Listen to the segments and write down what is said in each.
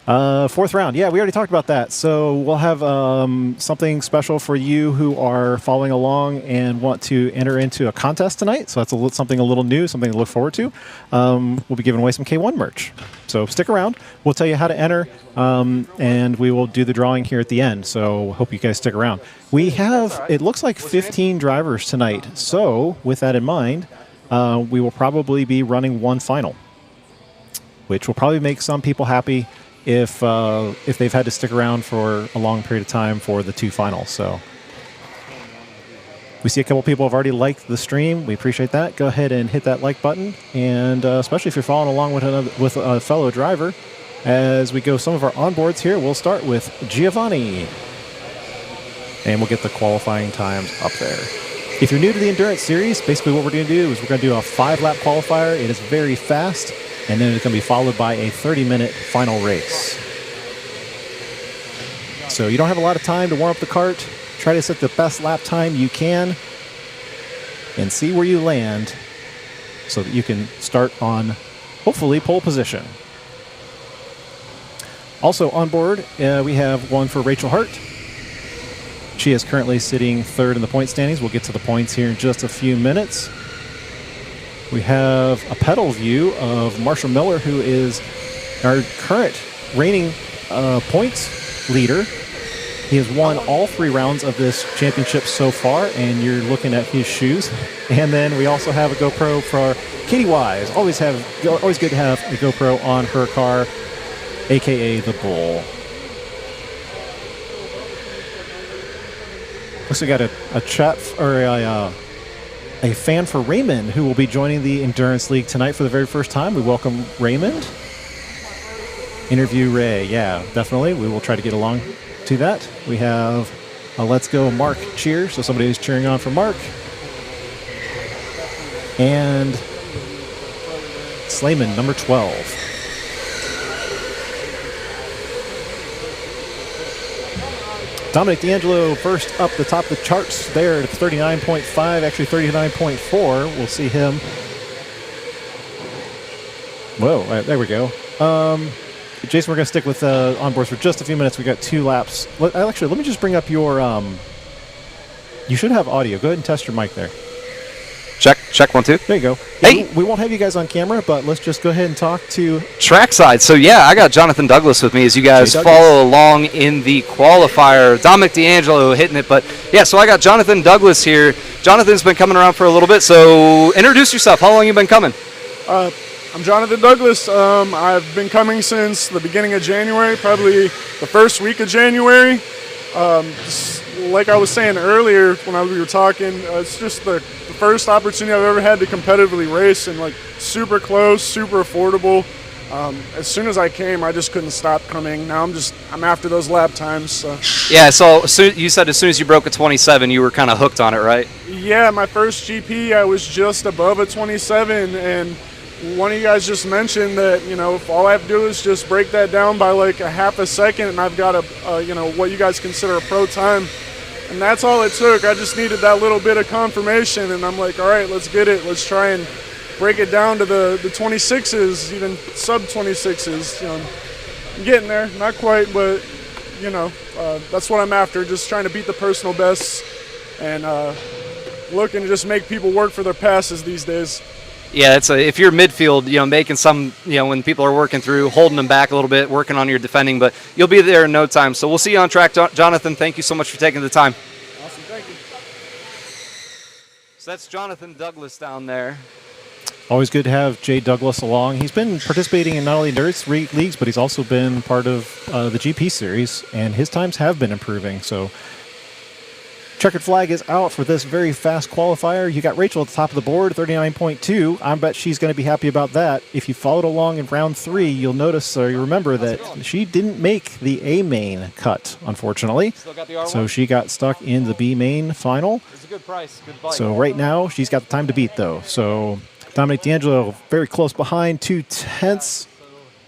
Fourth round. Yeah, we already talked about that. So we'll have something special for you who are following along and want to enter into a contest tonight. So that's something a little new, something to look forward to. We'll be giving away some K1 merch. So stick around. We'll tell you how to enter, and we will do the drawing here at the end. So hope you guys stick around. We have, it looks like 15 drivers tonight. So with that in mind, we will probably be running one final, which will probably make some people happy if they've had to stick around for a long period of time for the two finals. So we see a couple people have already liked the stream. We appreciate that. Go ahead and hit that like button, and especially if you're following along with a fellow driver. As we go some of our onboards here, we'll start with Giovanni, and we'll get the qualifying times up there. If you're new to the Endurance series, basically what we're going to do is we're going to do a 5-lap qualifier. It is very fast, and then it's going to be followed by a 30-minute final race. So you don't have a lot of time to warm up the kart. Try to set the best lap time you can and see where you land so that you can start on, hopefully, pole position. Also on board, we have one for Rachel Hart. She is currently sitting third in the point standings. We'll get to the points here in just a few minutes. We have a pedal view of Marshall Miller, who is our current reigning points leader. He has won all 3 rounds of this championship so far, and you're looking at his shoes. And then we also have a GoPro for Katie Wise. Always good to have a GoPro on her car, a.k.a. the Bull. Looks like we got a chat or a fan for Raymond who will be joining the Endurance League tonight for the very first time. We welcome Raymond. Interview Ray. Yeah, definitely. We will try to get along to that. We have a Let's Go Mark cheer. So somebody who's cheering on for Mark. And Slayman, number 12. Dominic D'Angelo first up the top of the charts there at 39.5, actually 39.4. We'll see him. Whoa, right, there we go. Jason, we're going to stick with onboards for just a few minutes. We got 2 laps. Actually, let me just bring up your... you should have audio. Go ahead and test your mic there. Check 1 2. There you go. Hey, we won't have you guys on camera, but let's just go ahead and talk to trackside. So yeah, I got Jonathan Douglas with me as you guys follow along in the qualifier. Dominic D'Angelo hitting it, but yeah. So I got Jonathan Douglas here. Jonathan's been coming around for a little bit. So introduce yourself. How long you been coming? I'm Jonathan Douglas. I've been coming since the beginning of January, probably the first week of January. Like I was saying earlier when we were talking, it's just the first opportunity I've ever had to competitively race, and like super close, super affordable. As soon as I came, I just couldn't stop coming. Now I'm after those lap times. So. Yeah, so you said as soon as you broke a 27, you were kind of hooked on it, right? Yeah, my first GP, I was just above a 27, and one of you guys just mentioned that, you know, if all I have to do is just break that down by like a half a second, and I've got you know, what you guys consider a pro time. And that's all it took. I just needed that little bit of confirmation, and I'm like, all right, let's get it. Let's try and break it down to the 26s, even sub-26s. You know, I'm getting there. Not quite, but, you know, that's what I'm after, just trying to beat the personal bests and looking to just make people work for their passes these days. Yeah, if you're midfield, you know, making some, you know, when people are working through, holding them back a little bit, working on your defending, but you'll be there in no time. So we'll see you on track, Jonathan. Thank you so much for taking the time. Awesome, thank you. So that's Jonathan Douglas down there. Always good to have Jay Douglas along. He's been participating in not only Endurance leagues, but he's also been part of the GP series, and his times have been improving. So checkered flag is out for this very fast qualifier. You got Rachel at the top of the board, 39.2. I bet she's going to be happy about that. If you followed along in round 3, you'll notice or you remember that she didn't make the A main cut, unfortunately. So she got stuck in the B main final. It's a good price, good bike. So right now, she's got the time to beat, though. So Dominic D'Angelo very close behind, 2/10,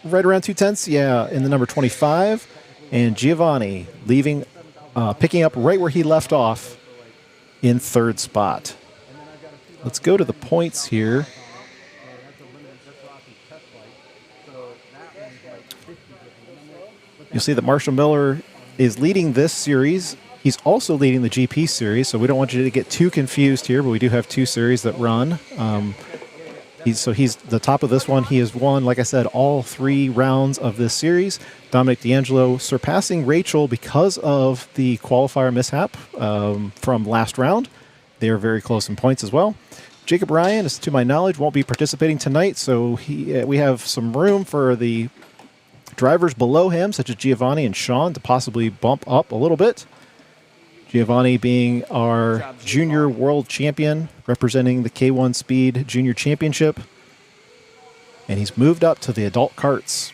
right around 2/10, yeah, in the number 25. And Giovanni leaving, picking up right where he left off in 3rd spot. Let's go to the points here. You'll see that Marshall Miller is leading this series. He's also leading the GP series, so we don't want you to get too confused here, but we do have 2 series that run. He's the top of this one. He has won, like I said, all 3 rounds of this series. Dominic D'Angelo surpassing Rachel because of the qualifier mishap from last round. They are very close in points as well. Jacob Ryan, to my knowledge, won't be participating tonight, so we have some room for the drivers below him, such as Giovanni and Sean, to possibly bump up a little bit. Giovanni being our junior world champion, representing the K1 Speed Junior Championship. And he's moved up to the adult karts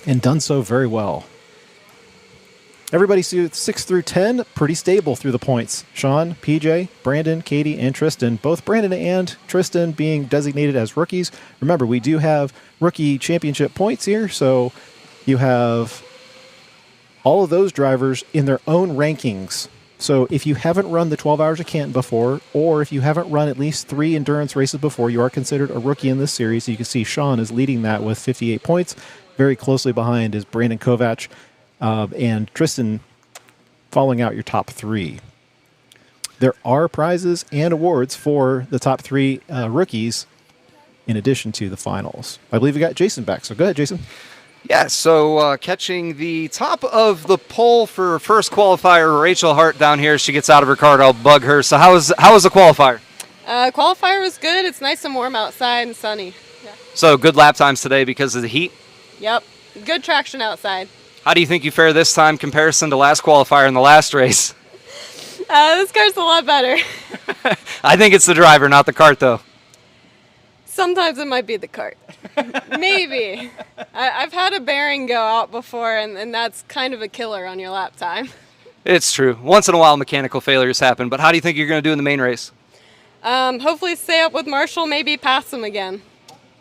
and done so very well. Everybody 6 through 10, pretty stable through the points. Sean, PJ, Brandon, Katie, and Tristan. Both Brandon and Tristan being designated as rookies. Remember, we do have rookie championship points here, so you have all of those drivers in their own rankings. So if you haven't run the 12 Hours of Canton before, or if you haven't run at least 3 endurance races before, you are considered a rookie in this series. You can see Sean is leading that with 58 points. Very closely behind is Brandon Kovac and Tristan following out your top 3. There are prizes and awards for the top 3 rookies in addition to the finals. I believe we got Jason back, so go ahead, Jason. Yeah, so catching the top of the poll for first qualifier, Rachel Hart down here. She gets out of her car. I'll bug her. So how was the qualifier? Qualifier was good. It's nice and warm outside and sunny. Yeah. So good lap times today because of the heat? Yep. Good traction outside. How do you think you fare this time comparison to last qualifier in the last race? This car's a lot better. I think it's the driver, not the kart, though. Sometimes it might be the cart. Maybe. I've had a bearing go out before, and that's kind of a killer on your lap time. It's true. Once in a while, mechanical failures happen. But how do you think you're going to do in the main race? Hopefully stay up with Marshall, maybe pass him again.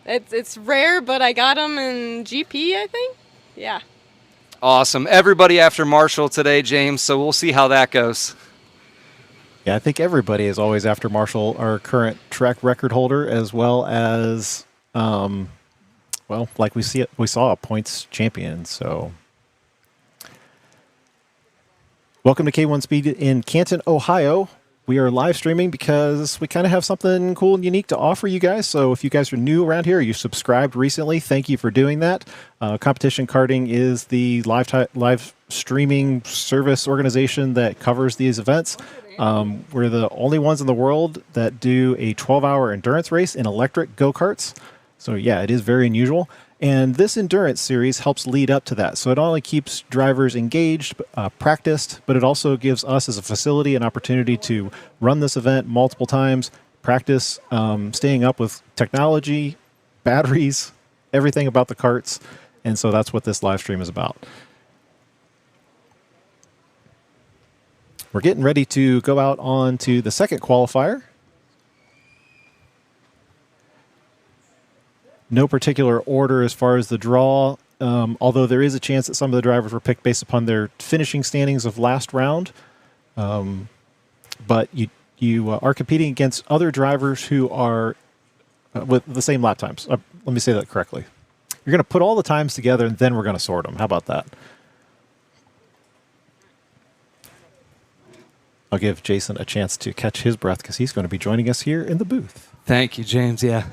It's rare, but I got him in GP, I think. Yeah. Awesome. Everybody after Marshall today, James, so we'll see how that goes. Yeah, I think everybody is always after Marshall, our current track record holder, as well as, like we saw a points champion. So, welcome to K1 Speed in Canton, Ohio. We are live streaming because we kind of have something cool and unique to offer you guys. So if you guys are new around here, you subscribed recently, thank you for doing that. Competition Karting is the live streaming service organization that covers these events. We're the only ones in the world that do a 12-hour endurance race in electric go-karts. So yeah, it is very unusual. And this endurance series helps lead up to that. So it not only keeps drivers engaged, practiced, but it also gives us as a facility an opportunity to run this event multiple times, practice staying up with technology, batteries, everything about the karts. And so that's what this live stream is about. We're getting ready to go out on to the second qualifier. No particular order as far as the draw, although there is a chance that some of the drivers were picked based upon their finishing standings of last round. But you are competing against other drivers who are with the same lap times. Let me say that correctly. You're going to put all the times together, and then we're going to sort them. How about that? I'll give Jason a chance to catch his breath because he's going to be joining us here in the booth. Thank you, James. Yeah.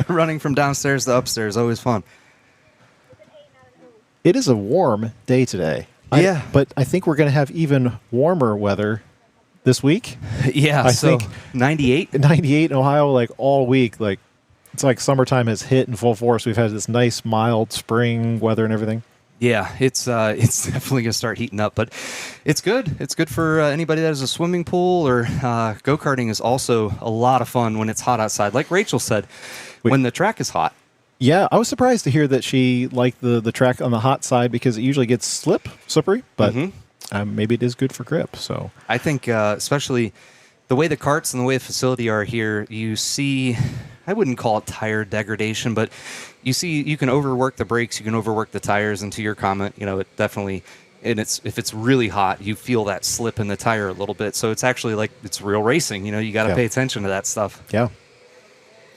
Running from downstairs to upstairs, always fun. It is a warm day today. Yeah. But I think we're going to have even warmer weather this week. Yeah, I think 98? 98 in Ohio, like all week. Like it's like summertime has hit in full force. We've had this nice, mild spring weather and everything. Yeah, it's definitely going to start heating up, but it's good. It's good for anybody that has a swimming pool or go-karting is also a lot of fun when it's hot outside. Like Rachel said, when the track is hot. Yeah, I was surprised to hear that she liked the track on the hot side because it usually gets slippery, but maybe it is good for grip. So I think especially the way the karts and the way the facility are here, you see, I wouldn't call it tire degradation, but you see you can overwork the brakes, you can overwork the tires, and to your comment, it definitely, and if it's really hot, you feel that slip in the tire a little bit. So it's actually like it's real racing. You got to pay attention to that stuff. Yeah.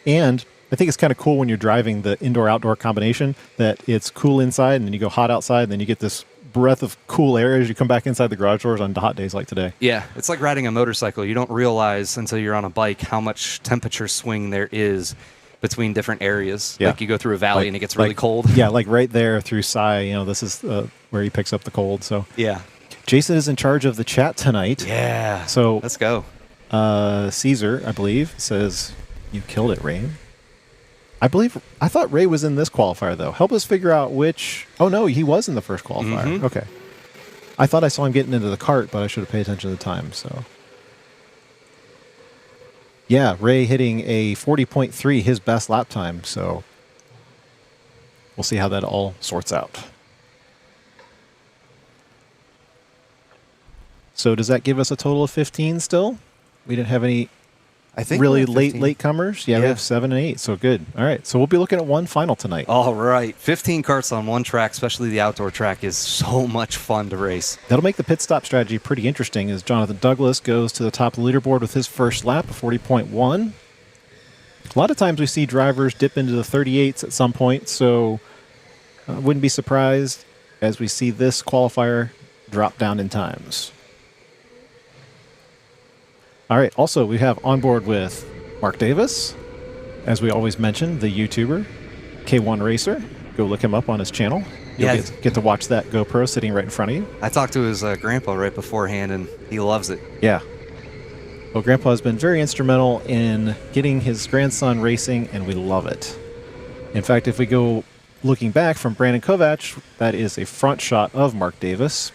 And I think it's kind of cool when you're driving the indoor-outdoor combination that it's cool inside and then you go hot outside and then you get this breath of cool air as you come back inside the garage doors on hot days like today. Yeah, it's like riding a motorcycle. You don't realize until you're on a bike how much temperature swing there is between different areas. Yeah. Like you go through a valley and it gets really cold. Yeah, like right there through Cy, this is where he picks up the cold. So Yeah. Jason is in charge of the chat tonight. Yeah. So let's go. Caesar, I believe, says, "You killed it, Ray." I thought Ray was in this qualifier, though. Help us figure out which... Oh, no, he was in the first qualifier. Mm-hmm. Okay. I thought I saw him getting into the cart, but I should have paid attention to the time, so... Yeah, Ray hitting a 40.3, his best lap time, so... We'll see how that all sorts out. So does that give us a total of 15 still? We didn't have any... I think really we're at 15. late comers? Yeah, we Yeah. have 7 and 8, so good. All right, so we'll be looking at one final tonight. All right. 15 karts on one track, especially the outdoor track, is so much fun to race. That'll make the pit stop strategy pretty interesting as Jonathan Douglas goes to the top of the leaderboard with his first lap of 40.1. A lot of times we see drivers dip into the 38s at some point, so I wouldn't be surprised as we see this qualifier drop down in times. All right, also we have on board with Mark Davis, as we always mention, the YouTuber, K1 Racer. Go look him up on his channel. You'll Yeah. get to watch that GoPro sitting right in front of you. I talked to his grandpa right beforehand, and he loves it. Yeah. Well, Grandpa has been very instrumental in getting his grandson racing, and we love it. In fact, if we go looking back from Brandon Kovac, that is a front shot of Mark Davis.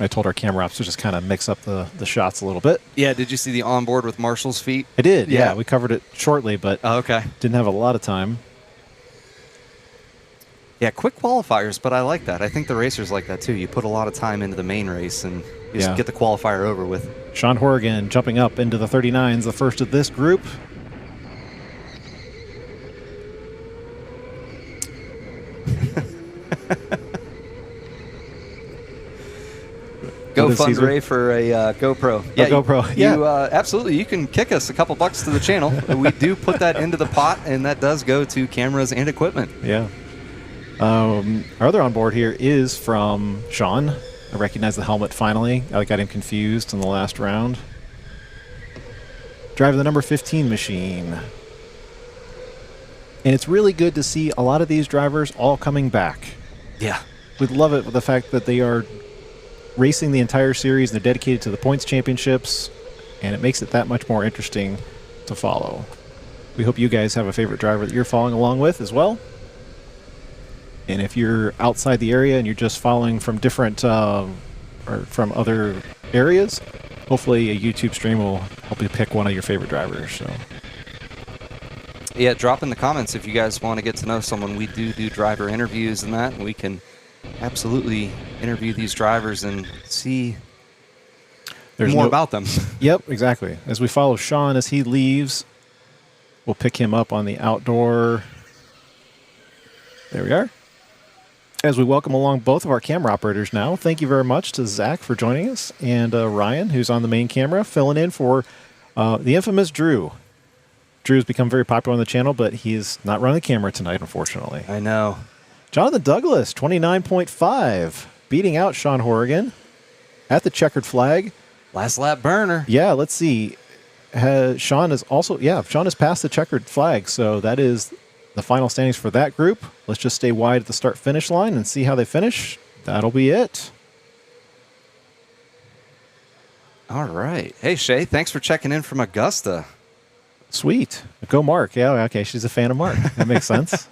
I told our camera ops to just kind of mix up the shots a little bit. Yeah, did you see the onboard with Marshall's feet? I did, yeah. Yeah. We covered it shortly, but Oh, okay. didn't have a lot of time. Yeah, quick qualifiers, but I like that. I think the racers like that too. You put a lot of time into the main race and you just Yeah. get the qualifier over with. Sean Horrigan jumping up into the 39s, the first of this group. Go What is fund Caesar? Ray for a GoPro. GoPro, You yeah. absolutely. You can kick us a couple bucks to the channel. We do put that into the pot, and that does go to cameras and equipment. Yeah. Our other on board here is from Sean. I recognize the helmet finally. I got him confused in the last round. Driving the number 15 machine. And it's really good to see a lot of these drivers all coming back. Yeah. We love it with the fact that they are racing the entire series. They're dedicated to the points championships, and it makes it that much more interesting to follow. We hope you guys have a favorite driver that you're following along with as well. And if you're outside the area and you're just following from different or from other areas, hopefully a YouTube stream will help you pick one of your favorite drivers. So Yeah, drop in the comments if you guys want to get to know someone. We do driver interviews and that, and we can absolutely interview these drivers and see more about them. Yep, exactly. As we follow Sean as he leaves, we'll pick him up on the outdoor. There we are. As we welcome along both of our camera operators now, thank you very much to Zach for joining us, and Ryan, who's on the main camera, filling in for the infamous Drew. Drew's become very popular on the channel, but he's not running the camera tonight, unfortunately. I know. Jonathan Douglas, 29.5, beating out Sean Horrigan at the checkered flag. Last lap burner. Yeah, let's see. Sean has passed the checkered flag, so that is the final standings for that group. Let's just stay wide at the start-finish line and see how they finish. That'll be it. All right. Hey, Shay, thanks for checking in from Augusta. Sweet. Go Mark. Yeah, okay, she's a fan of Mark. That makes sense.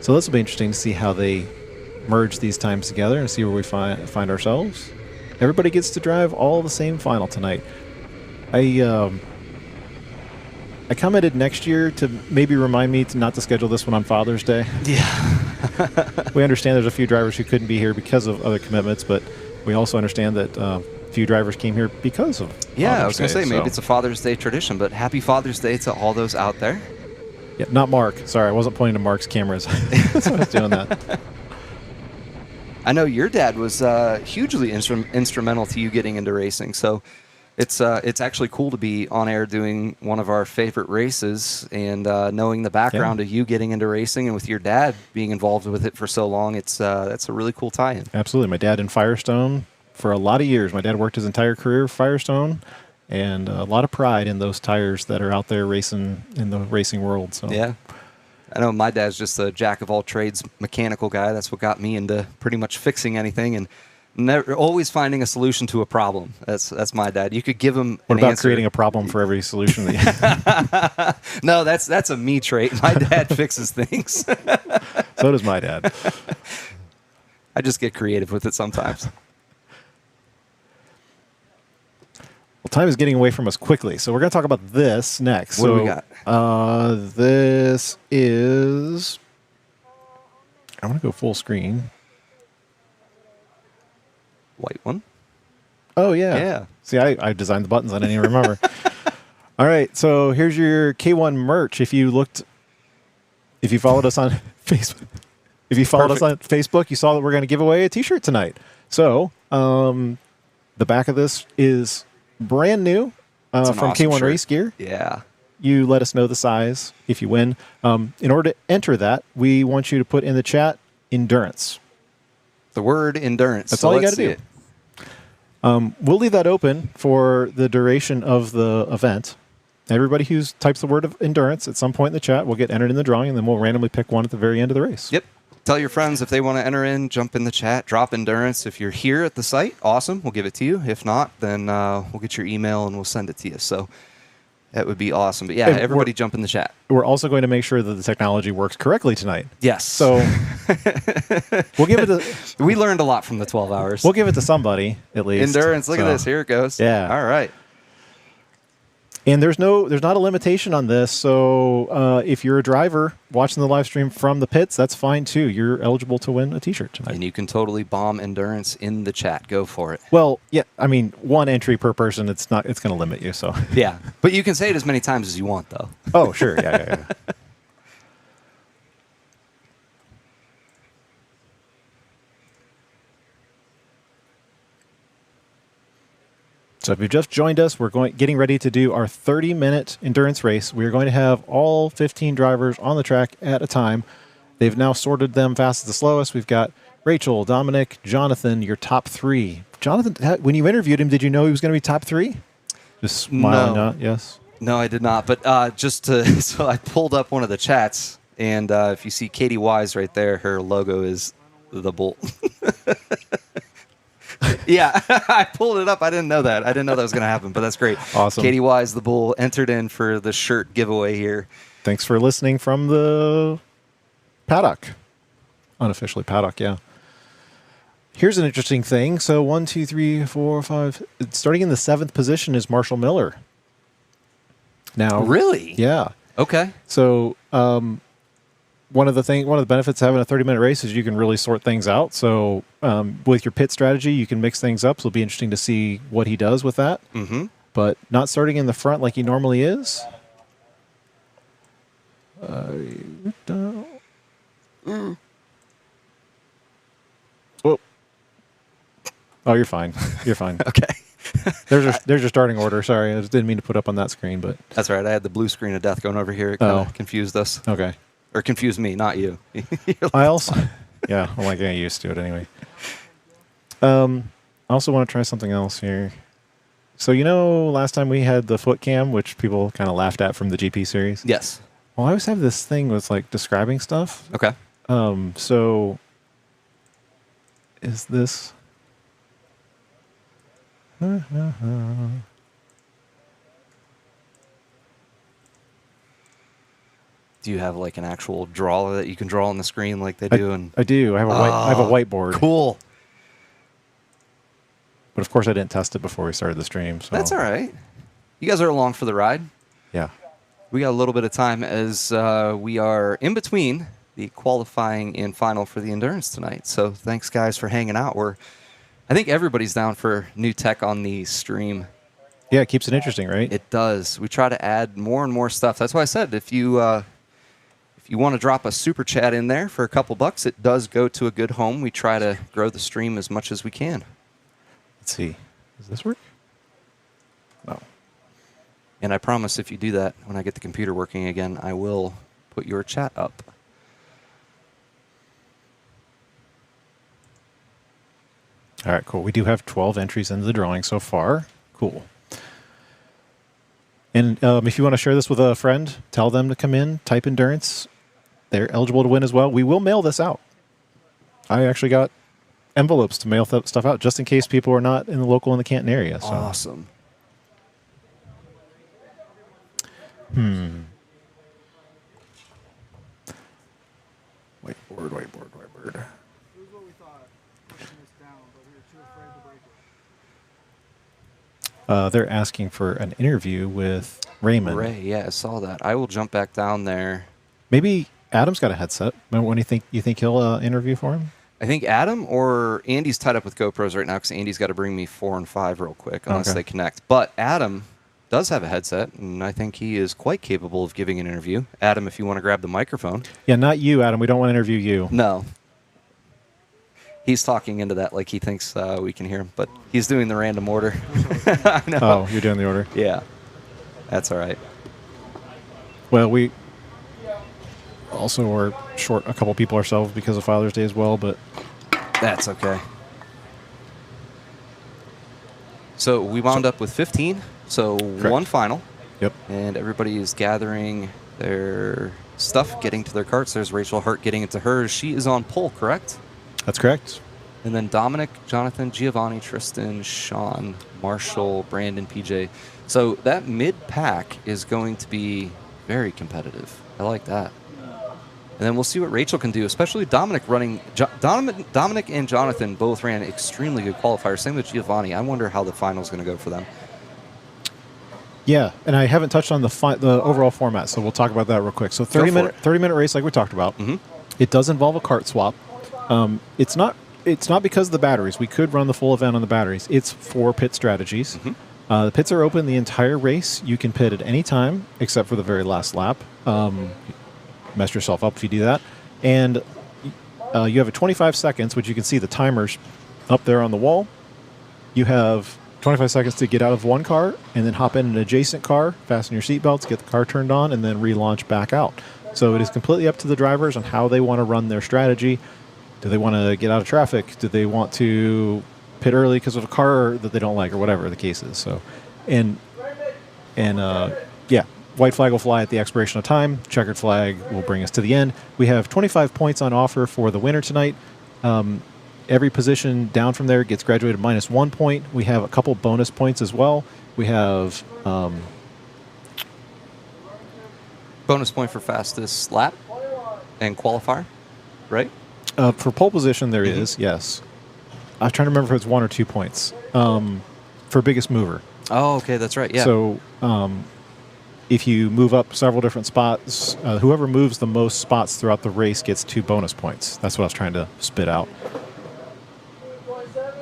So this will be interesting to see how they merge these times together and see where we find ourselves. Everybody gets to drive all the same final tonight. I commented next year to maybe remind me to not to schedule this one on Father's Day. Yeah. We understand there's a few drivers who couldn't be here because of other commitments, but we also understand that a few drivers came here because of Yeah, I was Father's going to Day, say, maybe it's a Father's Day tradition, but happy Father's Day to all those out there. Yeah, not Mark. Sorry, I wasn't pointing to Mark's cameras. So I was doing that. I know your dad was hugely instrumental to you getting into racing, so It's actually cool to be on air doing one of our favorite races, and knowing the background of you getting into racing and with your dad being involved with it for so long. That's a really cool tie-in. Absolutely. My dad in Firestone for a lot of years. My dad worked his entire career at Firestone, and a lot of pride in those tires that are out there racing in the racing world. So Yeah. I know my dad's just a jack of all trades mechanical guy. That's what got me into pretty much fixing anything and never always finding a solution to a problem. That's my dad. You could give him what an about answer. creating a problem for every solution that you No, that's a me trait. My dad fixes things. So does my dad. I just get creative with it sometimes. Well, time is getting away from us quickly, so we're going to talk about this next. What do we got? This is... I'm going to go full screen. White one. Oh, yeah. Yeah. See, I designed the buttons. I didn't even remember. All right, so here's your K1 merch. If you followed us on Facebook, you saw that we're going to give away a T-shirt tonight. So the back of this is brand new from awesome K1 shirt. Race Gear. Yeah. You let us know the size if you win. In order to enter that, we want you to put in the chat endurance. The word endurance. That's So all you let's got to see do. it. We'll leave that open for the duration of the event. Everybody who types the word of endurance at some point in the chat will get entered in the drawing, and then we'll randomly pick one at the very end of the race. Yep. Tell your friends if they want to enter in, jump in the chat, drop endurance. If you're here at the site, awesome. We'll give it to you. If not, then we'll get your email and we'll send it to you. So that would be awesome. But yeah, And everybody jump in the chat. We're also going to make sure that the technology works correctly tonight. Yes. So we'll give it to we learned a lot from the 12 hours. we'll give it to somebody at least. Endurance. Look at So- this. Here it goes. Yeah. All right. And there's not a limitation on this. So if you're a driver watching the live stream from the pits, that's fine too. You're eligible to win a T-shirt tonight. And you can totally bomb endurance in the chat. Go for it. Well, yeah. I mean, one entry per person. It's going to limit you. So. Yeah. But you can say it as many times as you want, though. Oh, sure. Yeah. So if you've just joined us, we're getting ready to do our 30-minute endurance race. We're going to have all 15 drivers on the track at a time. They've now sorted them fastest to slowest. We've got Rachel, Dominic, Jonathan, your top three. Jonathan, when you interviewed him, did you know he was going to be top three? Just smiling, No. yes. No, I did not. But so I pulled up one of the chats, and if you see Katie Wise right there, her logo is the bull. Yeah, I pulled it up. I didn't know that. I didn't know that was going to happen, but that's great. Awesome. Katie Wise, the bull, entered in for the shirt giveaway here. Thanks for listening from the paddock. Unofficially paddock, yeah. Here's an interesting thing. So 1, 2, 3, 4, 5. Starting in the 7th position is Marshall Miller. Now, Really? yeah. Okay. So one of the benefits of having a 30-minute race is you can really sort things out. So with your pit strategy, you can mix things up. So it'll be interesting to see what he does with that. Mm-hmm. But not starting in the front like he normally is. Oh, you're fine. You're fine. Okay. There's your starting order. Sorry, I just didn't mean to put up on that screen, but That's right. I had the blue screen of death going over here. It kind of Oh. confused us. okay. Or confused me, not you. I also, yeah, I'm like getting used to it anyway. I also want to try something else here. So last time we had the foot cam, which people kind of laughed at from the GP series. Yes. Well, I always have this thing with like describing stuff. Okay. So is this? Do you have like an actual draw that you can draw on the screen like they do? I do. I have a whiteboard. Cool. But of course, I didn't test it before we started the stream. So That's all right. You guys are along for the ride. Yeah. We got a little bit of time as we are in between the qualifying and final for the endurance tonight. So thanks, guys, for hanging out. I think everybody's down for new tech on the stream. Yeah, it keeps it interesting, right? It does. We try to add more and more stuff. That's why I said if you want to drop a super chat in there for a couple bucks, it does go to a good home. We try to grow the stream as much as we can. Let's see. Does this work? No. And I promise if you do that, when I get the computer working again, I will put your chat up. All right, cool. We do have 12 entries into the drawing so far. Cool. And if you want to share this with a friend, tell them to come in, type Endurance. They're eligible to win as well. We will mail this out. I actually got envelopes to mail stuff out just in case people are not in the local in the Canton area. So. Awesome. Whiteboard. They're asking for an interview with Raymond. Ray, yeah, I saw that. I will jump back down there. Maybe Adam's got a headset. When do you think he'll interview for him? I think Adam or Andy's tied up with GoPros right now because Andy's got to bring me 4 and 5 real quick unless they connect. But Adam does have a headset, and I think he is quite capable of giving an interview. Adam, if you want to grab the microphone. Yeah, not you, Adam. We don't want to interview you. No. He's talking into that like he thinks we can hear him, but he's doing the random order. I know. Oh, you're doing the order? Yeah. That's all right. Well, we also are short a couple people ourselves because of Father's Day as well, but that's okay. So we wound up with 15, so Correct. one final. Yep. And everybody is gathering their stuff, getting to their carts. There's Rachel Hart getting into hers. She is on pole, correct? That's correct. And then Dominic, Jonathan, Giovanni, Tristan, Sean, Marshall, Brandon, PJ. So that mid-pack is going to be very competitive. I like that. And then we'll see what Rachel can do, especially Dominic running. Dominic and Jonathan both ran extremely good qualifiers. Same with Giovanni. I wonder how the final is going to go for them. Yeah, and I haven't touched on the overall format, so we'll talk about that real quick. So 30-minute race like we talked about. Mm-hmm. It does involve a kart swap. It's not because of the batteries. We could run the full event on the batteries. It's for pit strategies. Mm-hmm. The pits are open the entire race. You can pit at any time except for the very last lap. Mess yourself up if you do that. And you have 25 seconds, which you can see the timers up there on the wall. You have 25 seconds to get out of one car and then hop in an adjacent car, fasten your seatbelts, get the car turned on, and then relaunch back out. So it is completely up to the drivers on how they want to run their strategy. Do they want to get out of traffic? Do they want to pit early because of a car that they don't like or whatever the case is? So, yeah, white flag will fly at the expiration of time. Checkered flag will bring us to the end. We have 25 points on offer for the winner tonight. Every position down from there gets graduated minus 1 point. We have a couple bonus points as well. We have Bonus point for fastest lap and qualifier, right? for pole position there is, yes. I'm trying to remember if it's 1 or 2 points for biggest mover. Oh, okay, that's right. Yeah. So if you move up several different spots, whoever moves the most spots throughout the race gets 2 bonus points. That's what I was trying to spit out.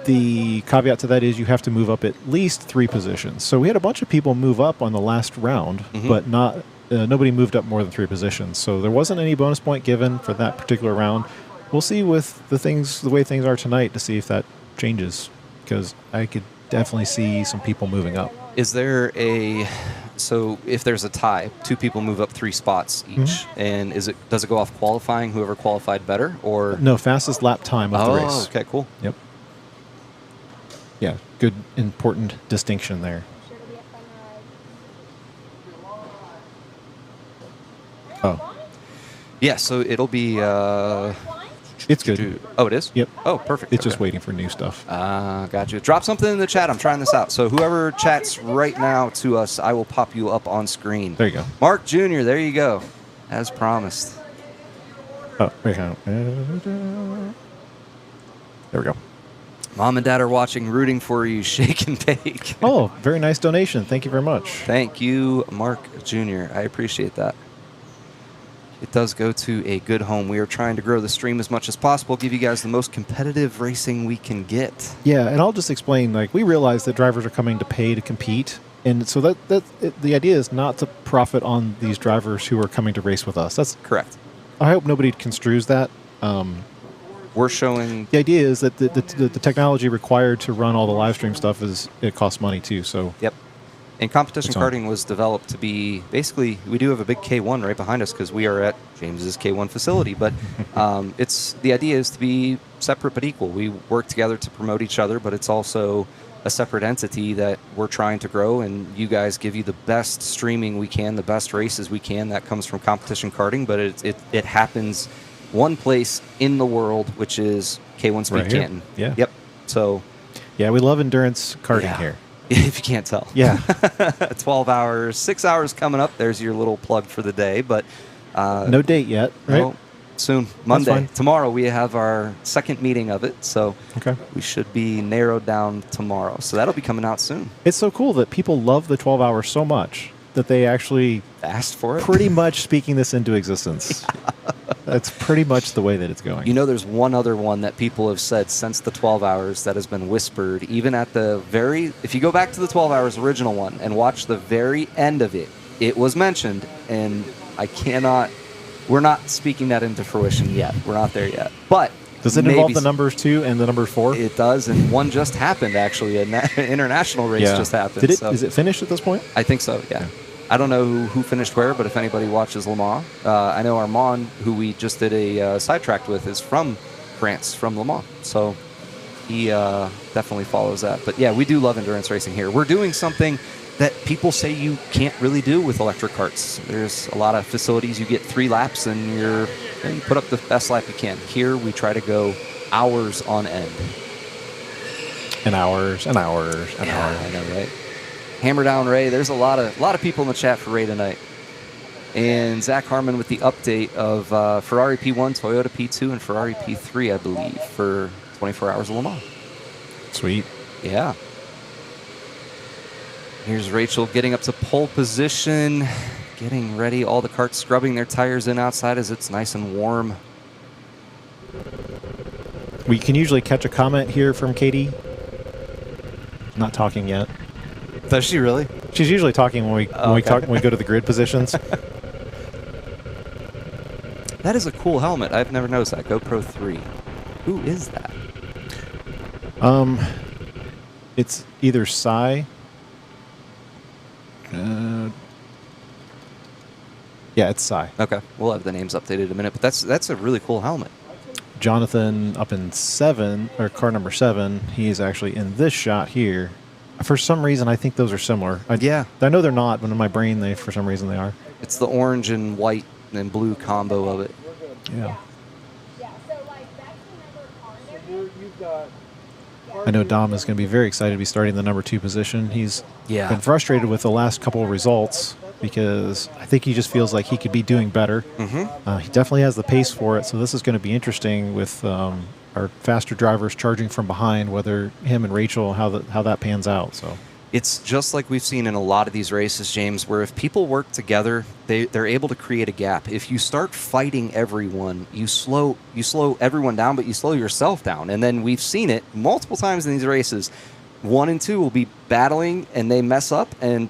The caveat to that is you have to move up at least 3 positions. So we had a bunch of people move up on the last round, but nobody moved up more than 3 positions. So there wasn't any bonus point given for that particular round. We'll see with the way things are tonight to see if that changes, because I could definitely see some people moving up. Is there so if there's a tie, 2 people move up 3 spots each, and does it go off qualifying, whoever qualified better, or? No, fastest lap time of the race. Oh, okay, cool. Yep. Yeah, good, important distinction there. Oh. Yeah, so it'll be... It's good. Oh, it is? Yep. Oh, perfect. It's just waiting for new stuff. Gotcha. Drop something in the chat. I'm trying this out. So whoever chats right now to us, I will pop you up on screen. There you go. Mark Jr., there you go. As promised. Oh, wait, hang on. There we go. Mom and Dad are watching, rooting for you, shake and bake. Oh, very nice donation. Thank you very much. Thank you, Mark Jr. I appreciate that. It does go to a good home. We are trying to grow the stream as much as possible, give you guys the most competitive racing we can get. Yeah, and I'll just explain, we realize that drivers are coming to pay to compete. And so the idea is not to profit on these drivers who are coming to race with us. That's correct. I hope nobody construes that. We're showing... The idea is that the technology required to run all the live stream stuff it costs money too. So yep. And competition That's on. karting was developed to be basically, we do have a big K1 right behind us because we are at James's K1 facility. But the idea is to be separate but equal. We work together to promote each other, but it's also a separate entity that we're trying to grow. And you guys give you the best streaming we can, the best races we can. That comes from competition karting, but it happens one place in the world, which is K1 Speed Right here. Canton. Yeah. Yep. So Yeah, we love endurance karting Yeah. here. if you can't tell. Yeah. 12 hours, 6 hours coming up. There's your little plug for the day. But No date yet, right? no, soon, Monday. fine. Tomorrow we have our second meeting of it. So Okay. we should be narrowed down tomorrow. So that'll be coming out soon. It's so cool that people love the 12 hours so much that they actually Asked for it. pretty much speaking this into existence. That's pretty much the way that it's going. You know, there's one other one that people have said since the 12 hours that has been whispered, even at the very, if you go back to the 12 hours original one and watch the very end of it, it was mentioned, and we're not speaking that into fruition yet. We're not there yet. But Does it maybe involve the numbers 2 and the number 4? It does, and one just happened, actually. An international race just happened. Did it? so Is it finished at this point? I think so, yeah. I don't know who finished where, but if anybody watches Le Mans, I know Armand, who we just did a sidetrack with, is from France, from Le Mans. So he definitely follows that. But yeah, we do love endurance racing here. We're doing something that people say you can't really do with electric karts. There's a lot of facilities you get 3 laps and you put up the best lap you can. Here we try to go hours on end. And hours and hours and hours. I know, right? Hammer down Ray. There's a lot of people in the chat for Ray tonight. And Zach Harmon with the update of Ferrari P1, Toyota P2, and Ferrari P3, I believe, for 24 Hours of Le Mans. Sweet. Yeah. Here's Rachel getting up to pole position, getting ready. All the karts scrubbing their tires in outside as it's nice and warm. We can usually catch a comment here from Katie. Not talking yet. Does she really? She's usually talking when we go to the grid positions. That is a cool helmet. I've never noticed that. GoPro 3. Who is that? It's either Psy. Yeah, it's Psy. Okay, we'll have the names updated in a minute. But that's a really cool helmet. Jonathan up in 7, or car number 7. He's actually in this shot here. For some reason, I think those are similar. Yeah. I know they're not, but in my brain, for some reason, they are. It's the orange and white and blue combo of it. Yeah. I know Dom is going to be very excited to be starting the number 2 position. He's Yeah. been frustrated with the last couple of results because I think he just feels like he could be doing better. Mm-hmm. He definitely has the pace for it, so this is going to be interesting with our faster drivers charging from behind, whether him and Rachel, how that pans out. So It's just like we've seen in a lot of these races, James, where if people work together, they're able to create a gap. If you start fighting everyone, you slow everyone down, but you slow yourself down. And then we've seen it multiple times in these races. 1 and 2 will be battling, and they mess up, and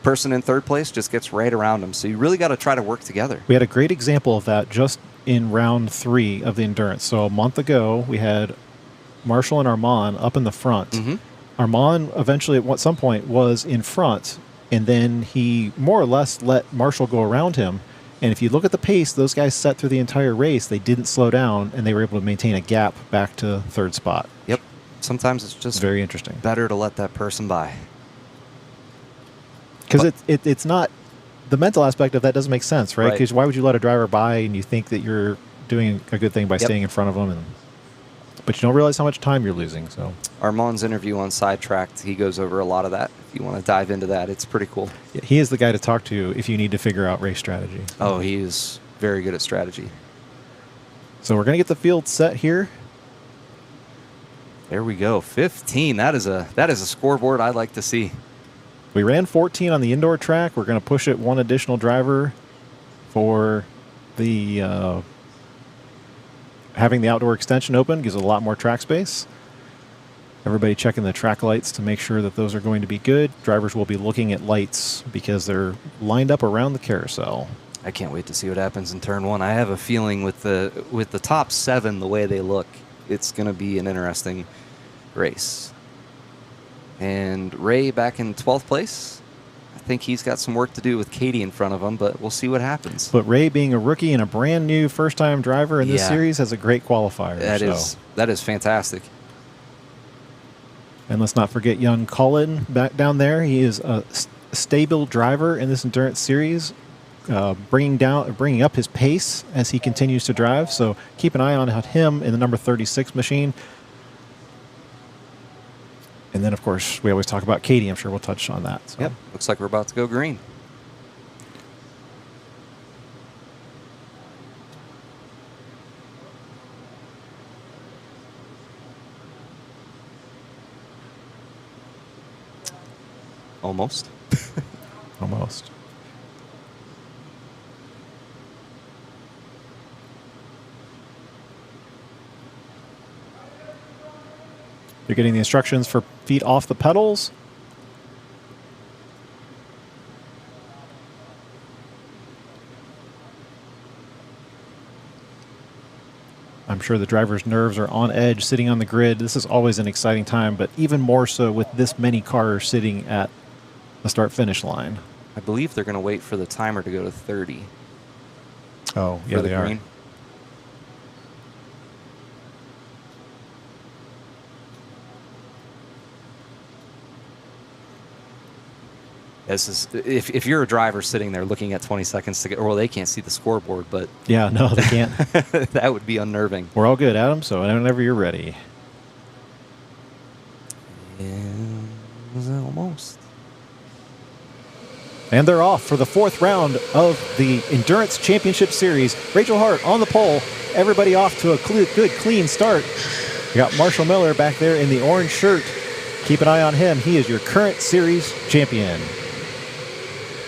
person in third place just gets right around them. So you really got to try to work together. we had a great example of that just in round 3 of the endurance. So a month ago, we had Marshall and Armand up in the front. Mm-hmm. Armand eventually at some point was in front, and then he more or less let Marshall go around him. And if you look at the pace those guys set through the entire race, they didn't slow down, and they were able to maintain a gap back to third spot. Yep. Sometimes it's just Very interesting. better to let that person by. Because it's not, the mental aspect of that doesn't make sense, right? Right. Because why would you let a driver by and you think that you're doing a good thing by Yep. staying in front of them, but you don't realize how much time you're losing. So Armand's interview on Sidetracked, he goes over a lot of that. If you want to dive into that, it's pretty cool. yeah, he is the guy to talk to if you need to figure out race strategy. Oh, he is very good at strategy. So we're going to get the field set here. There we go. 15. That is a scoreboard I'd like to see. We ran 14 on the indoor track. We're going to push it 1 additional driver for the having the outdoor extension open. Gives it a lot more track space. Everybody checking the track lights to make sure that those are going to be good. Drivers will be looking at lights because they're lined up around the carousel. I can't wait to see what happens in turn 1. I have a feeling with the top 7, the way they look, it's going to be an interesting race. And Ray back in 12th place. think he's got some work to do with Katie in front of him, but we'll see what happens. But Ray, being a rookie and a brand new first-time driver in this series, has a great qualifier. That is fantastic. And let's not forget young Colin back down there. He is a stable driver in this endurance series, bringing up his pace as he continues to drive. So keep an eye on him in the number 36 machine. And then, of course, we always talk about Katie. I'm sure we'll touch on that. So. Yep, looks like we're about to go green. Almost. Almost. You're getting the instructions for feet off the pedals. I'm sure the driver's nerves are on edge sitting on the grid. This is always an exciting time, but even more so with this many cars sitting at the start-finish line. I believe they're going to wait for the timer to go to 30. Oh, yeah, they are. This is if you're a driver sitting there looking at 20 seconds to get, well, they can't see the scoreboard, but yeah, no, they can't. That would be unnerving. We're all good, Adam. So whenever you're ready. And almost. And they're off for the fourth round of the Endurance Championship Series. Rachel Hart on the pole. Everybody off to a good, clean start. We got Marshall Miller back there in the orange shirt. Keep an eye on him. He is your current series champion.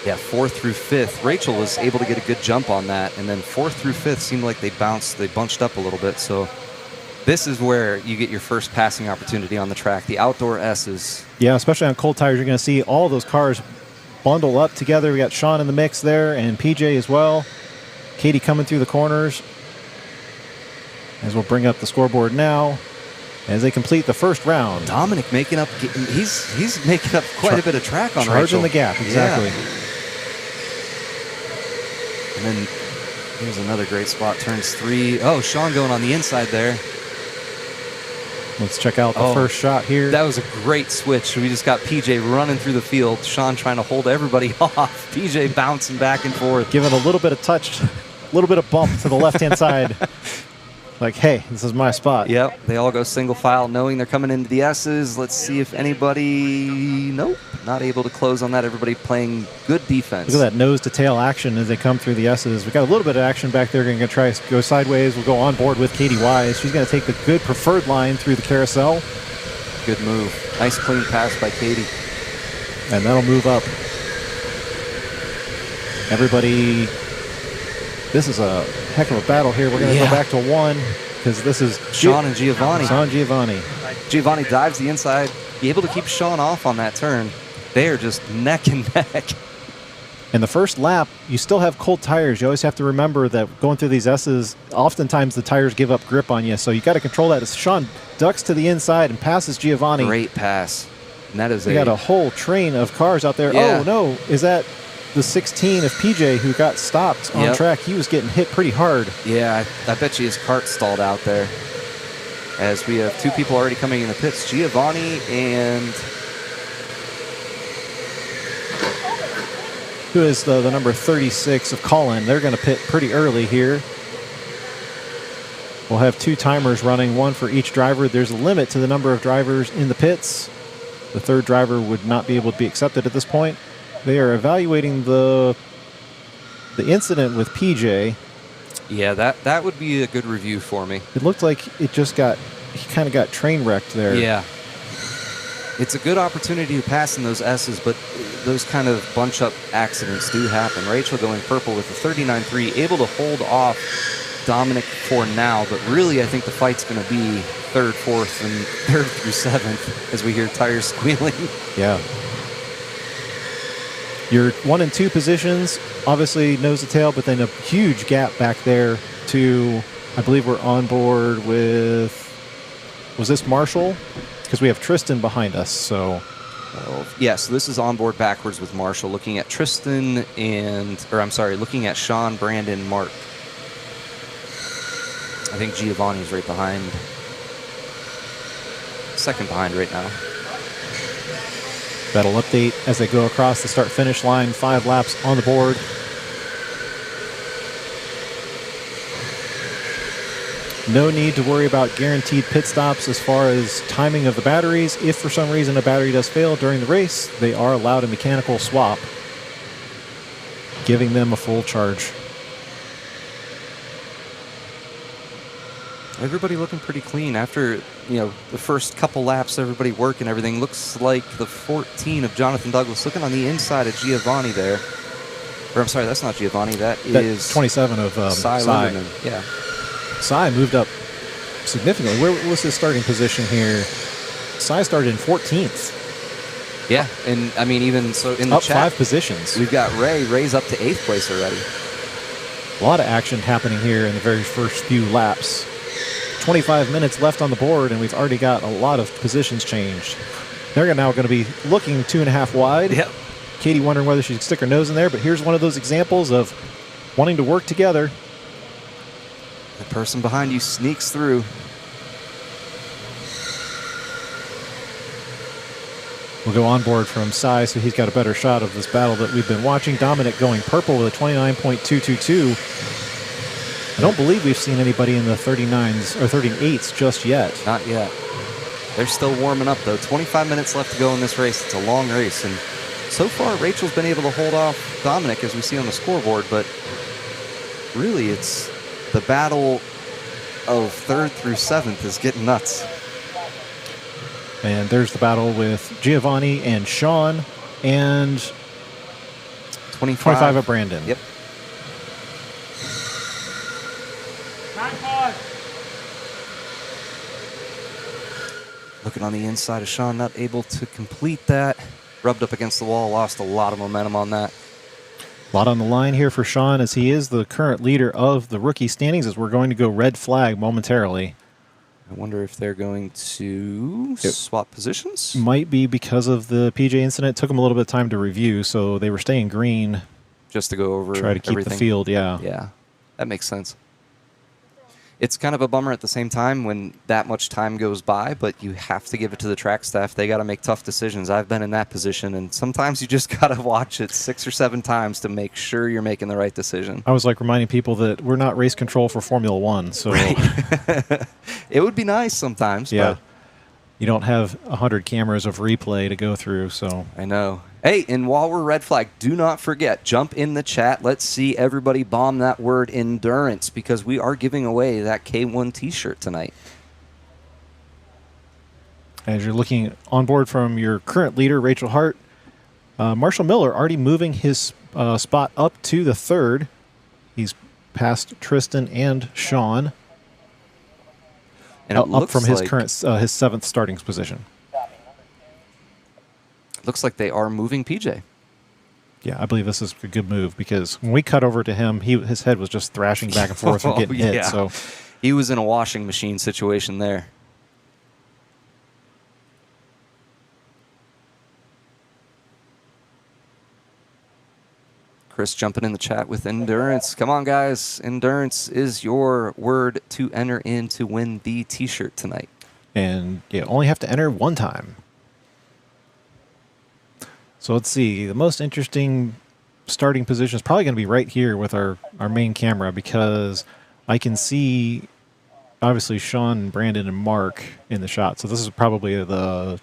Yeah, 4th through 5th. Rachel was able to get a good jump on that, and then 4th through 5th seemed like they bunched up a little bit. So this is where you get your first passing opportunity on the track. The outdoor S's. Yeah, especially on cold tires, you're going to see all those cars bundle up together. We got Sean in the mix there, and PJ as well. Katie coming through the corners. As we'll bring up the scoreboard now. As they complete the first round. Dominic making up, he's making up quite a bit of track on Rachel. Charging the gap, exactly. Yeah. And then here's another great spot, turns 3. Oh, Sean going on the inside there. Let's check out the first shot here. That was a great switch. We just got PJ running through the field. Sean trying to hold everybody off. PJ bouncing back and forth. Giving a little bit of touch, a little bit of bump to the left-hand side. Like, hey, this is my spot. Yep, they all go single file, knowing they're coming into the S's. Let's see if anybody... Nope, not able to close on that. Everybody playing good defense. Look at that nose-to-tail action as they come through the S's. We got a little bit of action back there. Going to try to go sideways. We'll go on board with Katie Wise. She's going to take the good preferred line through the carousel. Good move. Nice clean pass by Katie. And that'll move up. Everybody... This is a heck of a battle here. We're going to go back to 1 because this is Sean and Giovanni. Sean Giovanni. Giovanni dives the inside. Be able to keep Sean off on that turn. They are just neck and neck. In the first lap, you still have cold tires. You always have to remember that going through these S's, oftentimes the tires give up grip on you. So you got to control that. As Sean ducks to the inside and passes Giovanni. Great pass. And that is we got a whole train of cars out there. Yeah. Oh, no. Is that the 16 of PJ who got stopped on track? He was getting hit pretty hard. Yeah, I bet you his cart stalled out there. As we have 2 people already coming in the pits, Giovanni and... Who is the number 36 of Colin. They're going to pit pretty early here. We'll have 2 timers running, 1 for each driver. There's a limit to the number of drivers in the pits. The 3rd driver would not be able to be accepted at this point. They are evaluating the incident with PJ. Yeah, that would be a good review for me. It looked like he kind of got train wrecked there. Yeah. It's a good opportunity to pass in those S's, but those kind of bunch-up accidents do happen. Rachel going purple with the 39.3, able to hold off Dominic for now, but really I think the fight's going to be 3rd, 4th, and 3rd through 7th as we hear tires squealing. Yeah. Your 1 and 2 positions, obviously nose to tail, but then a huge gap back there to, I believe we're on board with, was this Marshall? Because we have Tristan behind us, so 12. Yeah, so this is onboard backwards with Marshall, looking at Tristan looking at Sean, Brandon, Mark. I think Giovanni's right behind. Second behind right now. That'll update as they go across the start-finish line. 5 laps on the board. No need to worry about guaranteed pit stops as far as timing of the batteries. If for some reason a battery does fail during the race, they are allowed a mechanical swap, giving them a full charge. Everybody looking pretty clean after, the first couple laps, everybody working, everything looks like the 14 of Jonathan Douglas looking on the inside of Giovanni there. Or I'm sorry, that's not Giovanni, that is 27 of Cy Cy. Linderman. Yeah. Cy moved up significantly. Where was his starting position here? Cy started in 14th. Yeah, and I mean, even so in the up chat, 5 positions. we've got Ray's up to 8th place already. A lot of action happening here in the very first few laps. 25 minutes left on the board, and we've already got a lot of positions changed. They're now going to be looking 2.5 wide. Yep. Katie wondering whether she should stick her nose in there, but here's one of those examples of wanting to work together. The person behind you sneaks through. We'll go on board from Cy, so he's got a better shot of this battle that we've been watching. Dominic going purple with a 29.222. I don't believe we've seen anybody in the 39s or 38s just yet. Not yet. They're still warming up, though. 25 minutes left to go in this race. It's a long race, and so far Rachel's been able to hold off Dominic, as we see on the scoreboard, but really it's the battle of 3rd through 7th is getting nuts. And there's the battle with Giovanni and Sean and 25 of Brandon. Yep. Looking on the inside of Sean, not able to complete that. Rubbed up against the wall, lost a lot of momentum on that. A lot on the line here for Sean, as he is the current leader of the rookie standings, as we're going to go red flag momentarily. I wonder if they're going to swap positions? Might be because of the PJ incident. It took them a little bit of time to review, so they were staying green. Just to go over Try to keep everything. the field, yeah. Yeah, that makes sense. It's kind of a bummer at the same time when that much time goes by, but you have to give it to the track staff. They got to make tough decisions. I've been in that position, and sometimes you just got to watch it 6 or 7 times to make sure you're making the right decision. I was like reminding people that we're not race control for Formula One, so Right. It would be nice sometimes. yeah, But you don't have 100 cameras of replay to go through. So I know. Hey, and while we're red flag, do not forget, jump in the chat. Let's see everybody bomb that word endurance, because we are giving away that K1 t-shirt tonight. as you're looking on board from your current leader, Rachel Hart, Marshall Miller already moving his spot up to the 3rd. He's past Tristan and Sean, And it up looks from his like, current his 7th starting position. looks like they are moving PJ. Yeah, I believe this is a good move, because when we cut over to him, his head was just thrashing back and forth and getting hit. So He was in a washing machine situation there. Chris jumping in the chat with endurance. Come on, guys. Endurance is your word to enter in to win the t-shirt tonight. and you only have to enter one time. So let's see. The most interesting starting position is probably going to be right here with our main camera, because I can see, obviously, Sean, and Brandon, and Mark in the shot. So this is probably the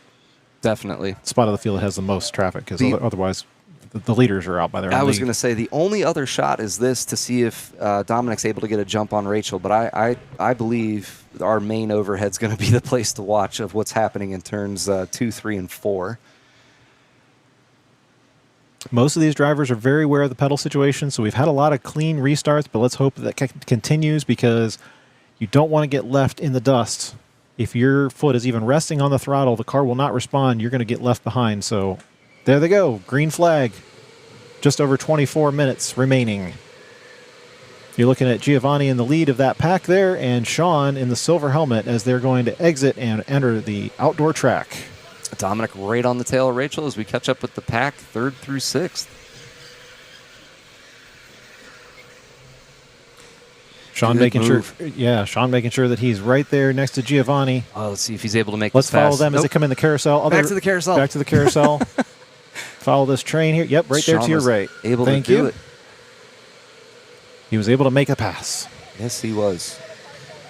Definitely. spot of the field that has the most traffic, because otherwise the leaders are out by their own I was lead. going to say the only other shot is this to see if Dominic's able to get a jump on Rachel, but I believe our main overhead's going to be the place to watch of what's happening in turns 2, 3, and 4. Most of these drivers are very aware of the pedal situation, so we've had a lot of clean restarts, but let's hope that continues, because you don't want to get left in the dust. If your foot is even resting on the throttle, the car will not respond. You're going to get left behind. So there they go. Green flag. Just over 24 minutes remaining. You're looking at Giovanni in the lead of that pack there, and Sean in the silver helmet as they're going to exit and enter the outdoor track. Dominic right on the tail of Rachel as we catch up with the pack, 3rd through 6th. Sean Good making move. Sean making sure that he's right there next to Giovanni. Oh, let's see if he's able to make Let's this fast. follow them as they come in the carousel. Back to the carousel. Back to the carousel. Follow this train here. Yep, right there Sean to your was right. able Thank to do you. it. He was able to make a pass. Yes, he was.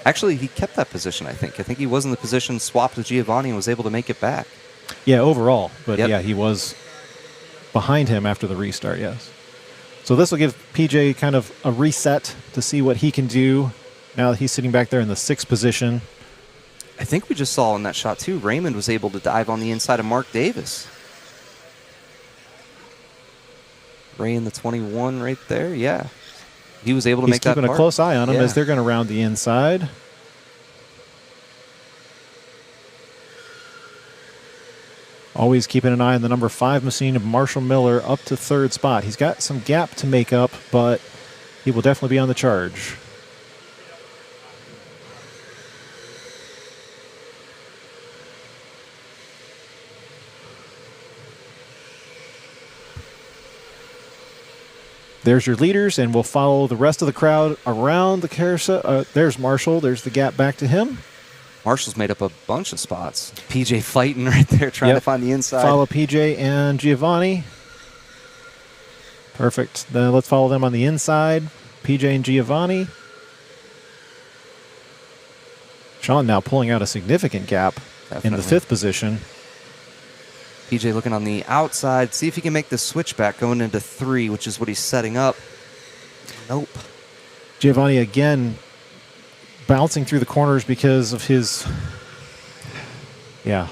Actually, he kept that position, I think. I think he was in the position, swapped with Giovanni, and was able to make it back. Yeah, overall. But Yep. yeah, he was behind him after the restart, yes. So this will give PJ kind of a reset to see what he can do now that he's sitting back there in the 6th position. I think we just saw in that shot, too, Raymond was able to dive on the inside of Mark Davis. Ray in the 21 right there, yeah. He was able to He's make that keeping a part. close eye on him Yeah. as they're going to round the inside. Always keeping an eye on the number 5 machine of Marshall Miller up to 3rd spot. He's got some gap to make up, but he will definitely be on the charge. There's your leaders, and we'll follow the rest of the crowd around the carousel. There's Marshall. There's the gap back to him. Marshall's made up a bunch of spots. PJ fighting right there, trying to find the inside. Follow PJ and Giovanni. Perfect. Then let's follow them on the inside. PJ and Giovanni. Sean now pulling out a significant gap in the Definitely. 5th position. PJ looking on the outside, see if he can make the switch back going into 3, which is what he's setting up. Nope. Giovanni again bouncing through the corners because of his... Yeah,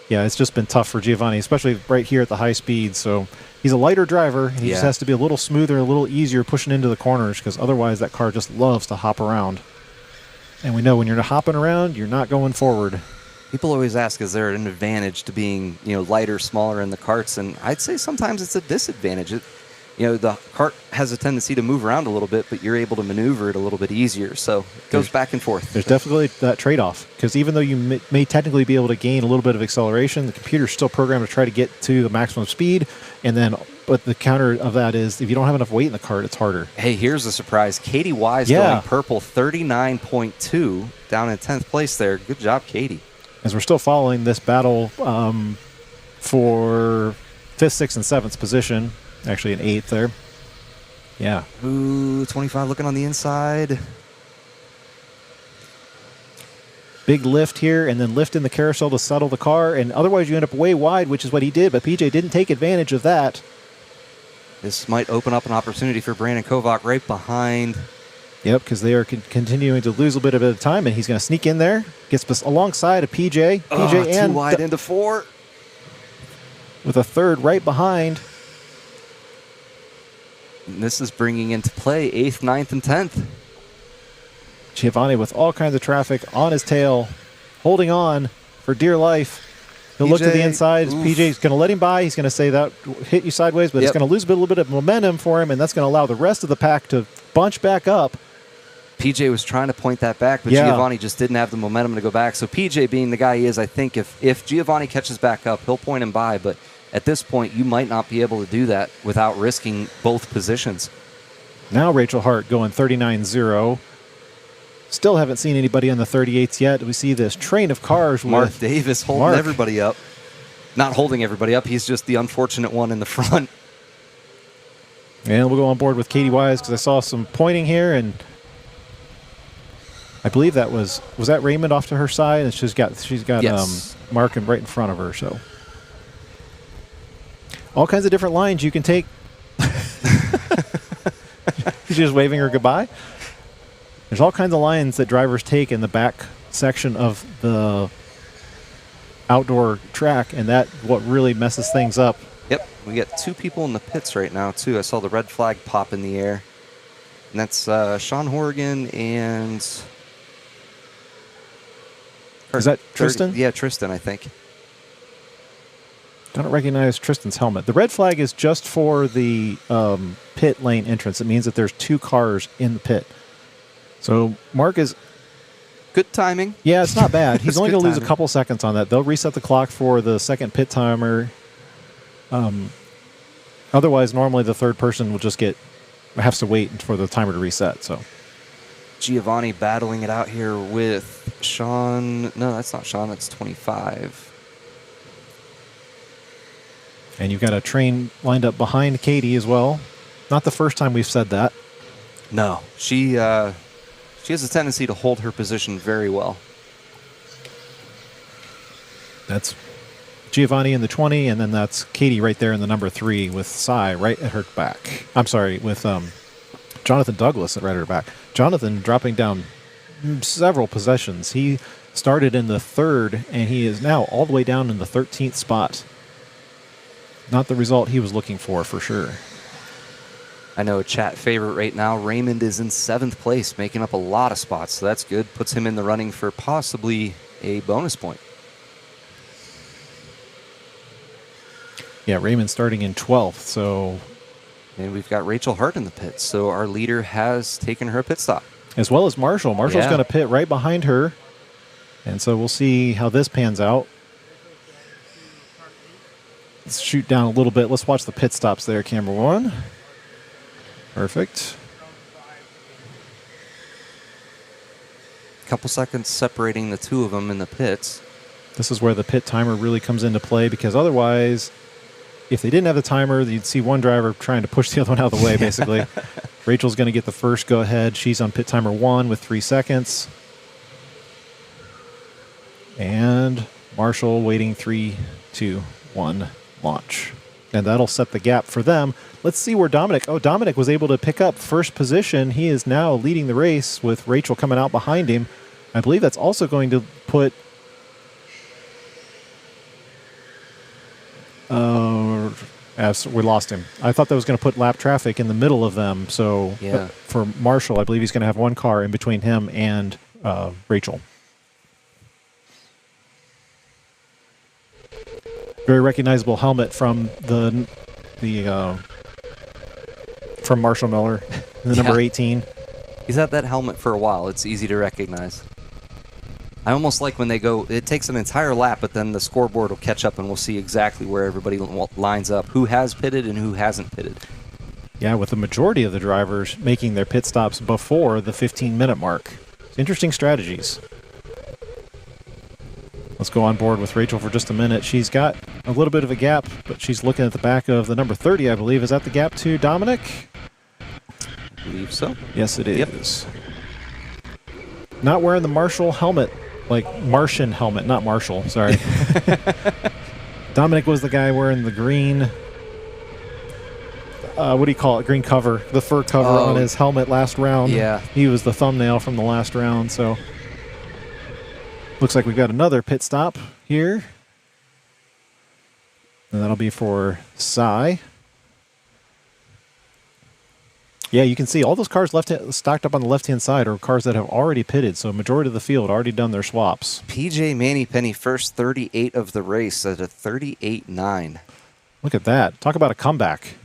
it's just been tough for Giovanni, especially right here at the high speed. So he's a lighter driver. He just Yeah. has to be a little smoother, a little easier pushing into the corners because otherwise that car just loves to hop around. And we know when you're hopping around, you're not going forward. People always ask, is there an advantage to being, lighter, smaller in the karts? And I'd say sometimes it's a disadvantage. The kart has a tendency to move around a little bit, but you're able to maneuver it a little bit easier. So it goes back and forth. There's definitely that trade-off because even though you may technically be able to gain a little bit of acceleration, the computer's still programmed to try to get to the maximum speed. But the counter of that is if you don't have enough weight in the kart, it's harder. Hey, here's a surprise. Katie Wise going purple, 39.2, down in 10th place there. Good job, Katie. As we're still following this battle for 5th, 6th, and 7th position. Actually, an 8th there. Yeah. Ooh, 25 looking on the inside. Big lift here, and then lift in the carousel to settle the car, and otherwise you end up way wide, which is what he did, but PJ didn't take advantage of that. This might open up an opportunity for Brandon Kovac right behind. Yep, because they are continuing to lose a bit of time, and he's going to sneak in there. Gets alongside of PJ. PJ Too and wide into 4. with a 3rd right behind. And this is bringing into play 8th, 9th, and 10th. Giovanni with all kinds of traffic on his tail, holding on for dear life. He'll look to the PJ, inside. oof. PJ's going to let him by. He's going to say that hit you sideways, but it's going to lose a little bit of momentum for him, and that's going to allow the rest of the pack to bunch back up. PJ was trying to point that back, but Yeah. Giovanni just didn't have the momentum to go back. So PJ being the guy he is, I think if Giovanni catches back up, he'll point him by. But at this point, you might not be able to do that without risking both positions. Now Rachel Hart going 39-0. Still haven't seen anybody on the 38s yet. We see this train of cars Mark with Davis holding Mark. everybody up. Not holding everybody up. He's just the unfortunate one in the front. And we'll go on board with Katie Wise because I saw some pointing here, and I believe that was that Raymond off to her side, and she's got Yes. Mark right in front of her. So all kinds of different lines you can take. She's just waving her goodbye. There's all kinds of lines that drivers take in the back section of the outdoor track, and that what really messes things up. Yep, we got 2 people in the pits right now, too. I saw the red flag pop in the air. And that's Sean Horrigan and... Is that Tristan? Yeah, Tristan, I think. Don't recognize Tristan's helmet. The red flag is just for the pit lane entrance. It means that there's 2 cars in the pit. So Mark is Good timing. Yeah, it's not bad. He's It's only good going to lose a timing. couple seconds on that. They'll reset the clock for the second pit timer. Otherwise, normally the third person will just has to wait for the timer to reset. So Giovanni battling it out here with Sean. No, that's not Sean. That's 25. And you've got a train lined up behind Katie as well. Not the first time we've said that. No, she has a tendency to hold her position very well. That's Giovanni in the 20, and then that's Katie right there in the number 3 with Cy right at her back. I'm sorry, with Jonathan Douglas right at her back. Jonathan dropping down several possessions. He started in the 3rd, and he is now all the way down in the 13th spot. Not the result he was looking for sure. I know a chat favorite right now. Raymond is in 7th place, making up a lot of spots, so that's good. Puts him in the running for possibly a bonus point. Yeah, Raymond starting in 12th, so... And we've got Rachel Hart in the pits, so our leader has taken her pit stop. As well as Marshall. Marshall's Yeah. going to pit right behind her, and so we'll see how this pans out. Let's shoot down a little bit. Let's watch the pit stops there, camera 1. Perfect. Couple seconds separating the two of them in the pits. This is where the pit timer really comes into play, because otherwise, if they didn't have the timer, you'd see one driver trying to push the other one out of the way, basically. Rachel's going to get the first go-ahead. She's on pit timer 1 with 3 seconds. And Marshall waiting 3, 2, 1, launch. And that'll set the gap for them. Let's see where Dominic... Oh, Dominic was able to pick up first position. He is now leading the race with Rachel coming out behind him. I believe that's also going to put... as we lost him. I thought that was going to put lap traffic in the middle of them. So Yeah. for Marshall, I believe he's going to have one car in between him and Rachel. Very recognizable helmet from from Marshall Miller, the number 18. He's had that helmet for a while. It's easy to recognize. I almost like when they go, it takes an entire lap, but then the scoreboard will catch up and we'll see exactly where everybody lines up, who has pitted and who hasn't pitted. Yeah, with the majority of the drivers making their pit stops before the 15-minute mark. Interesting strategies. Let's go on board with Rachel for just a minute. She's got a little bit of a gap, but she's looking at the back of the number 30, I believe. Is that the gap to Dominic? I believe so. Yes, it Yep. is. Not wearing the Marshall helmet, like Martian helmet, not Marshall, sorry. Dominic was the guy wearing the green, what do you call it, green cover, the fur cover on his helmet last round. Yeah. He was the thumbnail from the last round, so... Looks like we've got another pit stop here. And that'll be for Cy. Yeah, you can see all those cars stacked up on the left-hand side are cars that have already pitted, so majority of the field already done their swaps. PJ Mannypenny first 38 of the race at a 38.9. Look at that. Talk about a comeback.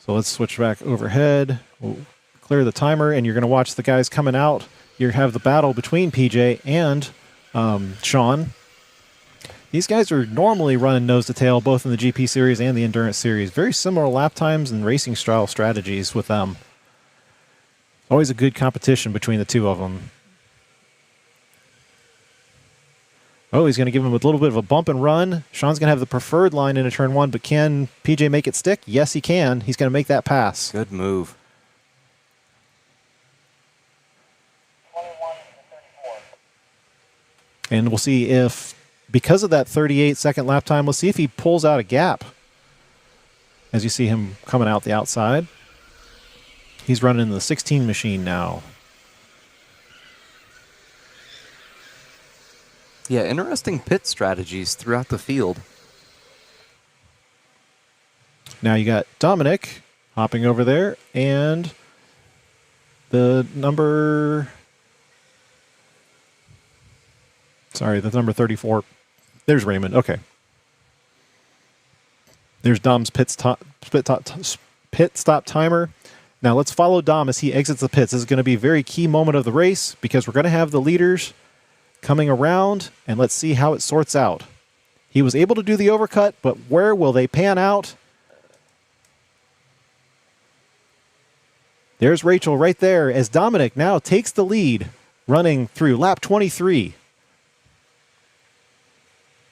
So let's switch back overhead. We'll clear the timer, and you're going to watch the guys coming out. You have the battle between PJ and Sean. These guys are normally running nose to tail both in the GP series and the Endurance series. Very similar lap times and racing style strategies with them. Always a good competition between the two of them. Oh, he's going to give him a little bit of a bump and run. Sean's going to have the preferred line into turn 1, but can PJ make it stick? Yes, he can. He's going to make that pass. Good move. And we'll see if, because of that 38-second lap time, we'll see if he pulls out a gap. As you see him coming out the outside. He's running in the 16 machine now. Yeah, interesting pit strategies throughout the field. Now you got Dominic hopping over there, and the number 34. There's Raymond. Okay. There's Dom's pit stop timer. Now let's follow Dom as he exits the pits. This is going to be a very key moment of the race because we're going to have the leaders coming around, and let's see how it sorts out. He was able to do the overcut, but where will they pan out? There's Rachel right there as Dominic now takes the lead, running through lap 23.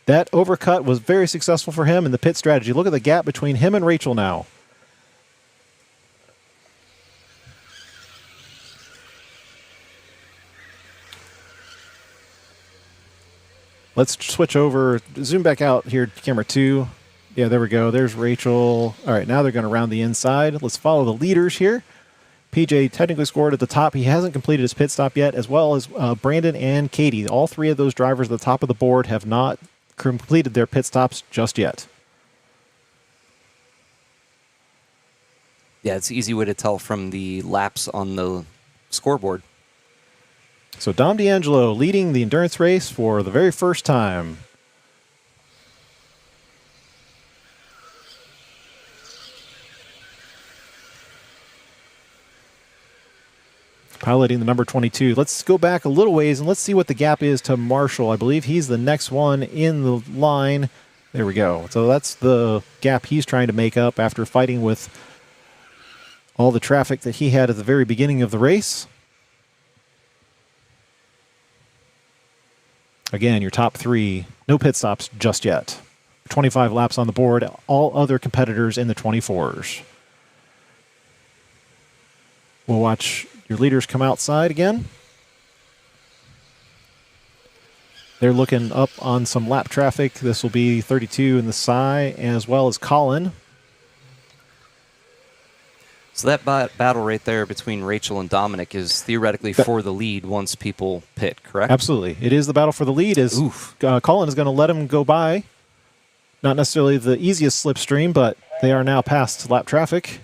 That overcut was very successful for him in the pit strategy. Look at the gap between him and Rachel now. Let's switch over, zoom back out here to camera 2. Yeah, there we go. There's Rachel. All right, now they're going to round the inside. Let's follow the leaders here. PJ technically scored at the top. He hasn't completed his pit stop yet, as well as Brandon and Katie. All three of those drivers at the top of the board have not completed their pit stops just yet. Yeah, it's an easy way to tell from the laps on the scoreboard. So Dom D'Angelo leading the endurance race for the very first time. Piloting the number 22. Let's go back a little ways and let's see what the gap is to Marshall. I believe he's the next one in the line. There we go. So that's the gap he's trying to make up after fighting with all the traffic that he had at the very beginning of the race. Again, your top three, no pit stops just yet. 25 laps on the board, all other competitors in the 24s. We'll watch your leaders come outside again. They're looking up on some lap traffic. This will be 32 in the Psy, as well as Colin. So that battle right there between Rachel and Dominic is theoretically for the lead once people pit, correct? Absolutely. It is the battle for the lead. As Colin is going to let him go by. Not necessarily the easiest slipstream, but they are now past lap traffic.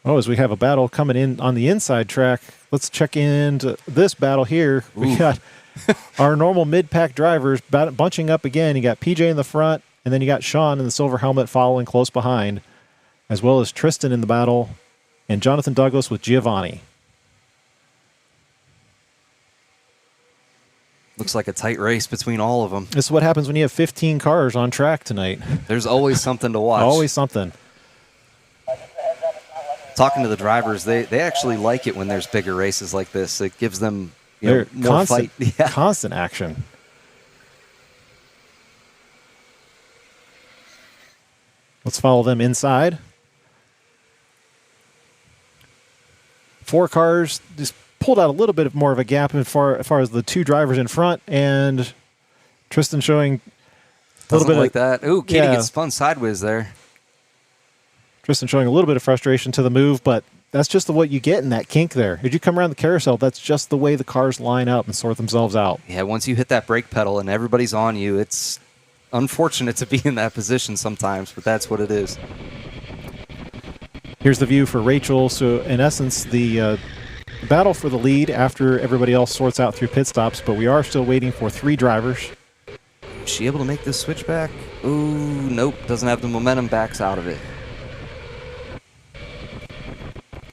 Oh, as we have a battle coming in on the inside track, let's check into this battle here. We got our normal mid-pack drivers bunching up again. You got PJ in the front, and then you got Sean in the silver helmet following close behind, as well as Tristan in the battle, and Jonathan Douglas with Giovanni. Looks like a tight race between all of them. This is what happens when you have 15 cars on track tonight. There's always something to watch. Always something. Talking to the drivers, they actually like it when there's bigger races like this. It gives them more constant, fight. Yeah. Constant action. Let's follow them inside. 4 cars just pulled out a little bit more of a gap as far as the 2 drivers in front, and Tristan showing a little bit like that. Ooh, Katie gets spun sideways there. Tristan showing a little bit of frustration to the move, but that's just what you get in that kink there. As you come around the carousel, that's just the way the cars line up and sort themselves out. Yeah, once you hit that brake pedal and everybody's on you, it's unfortunate to be in that position sometimes, but that's what it is. Here's the view for Rachel. So, in essence, the battle for the lead after everybody else sorts out through pit stops, but we are still waiting for 3 drivers. Is she able to make this switch back? Ooh, nope. Doesn't have the momentum, backs out of it.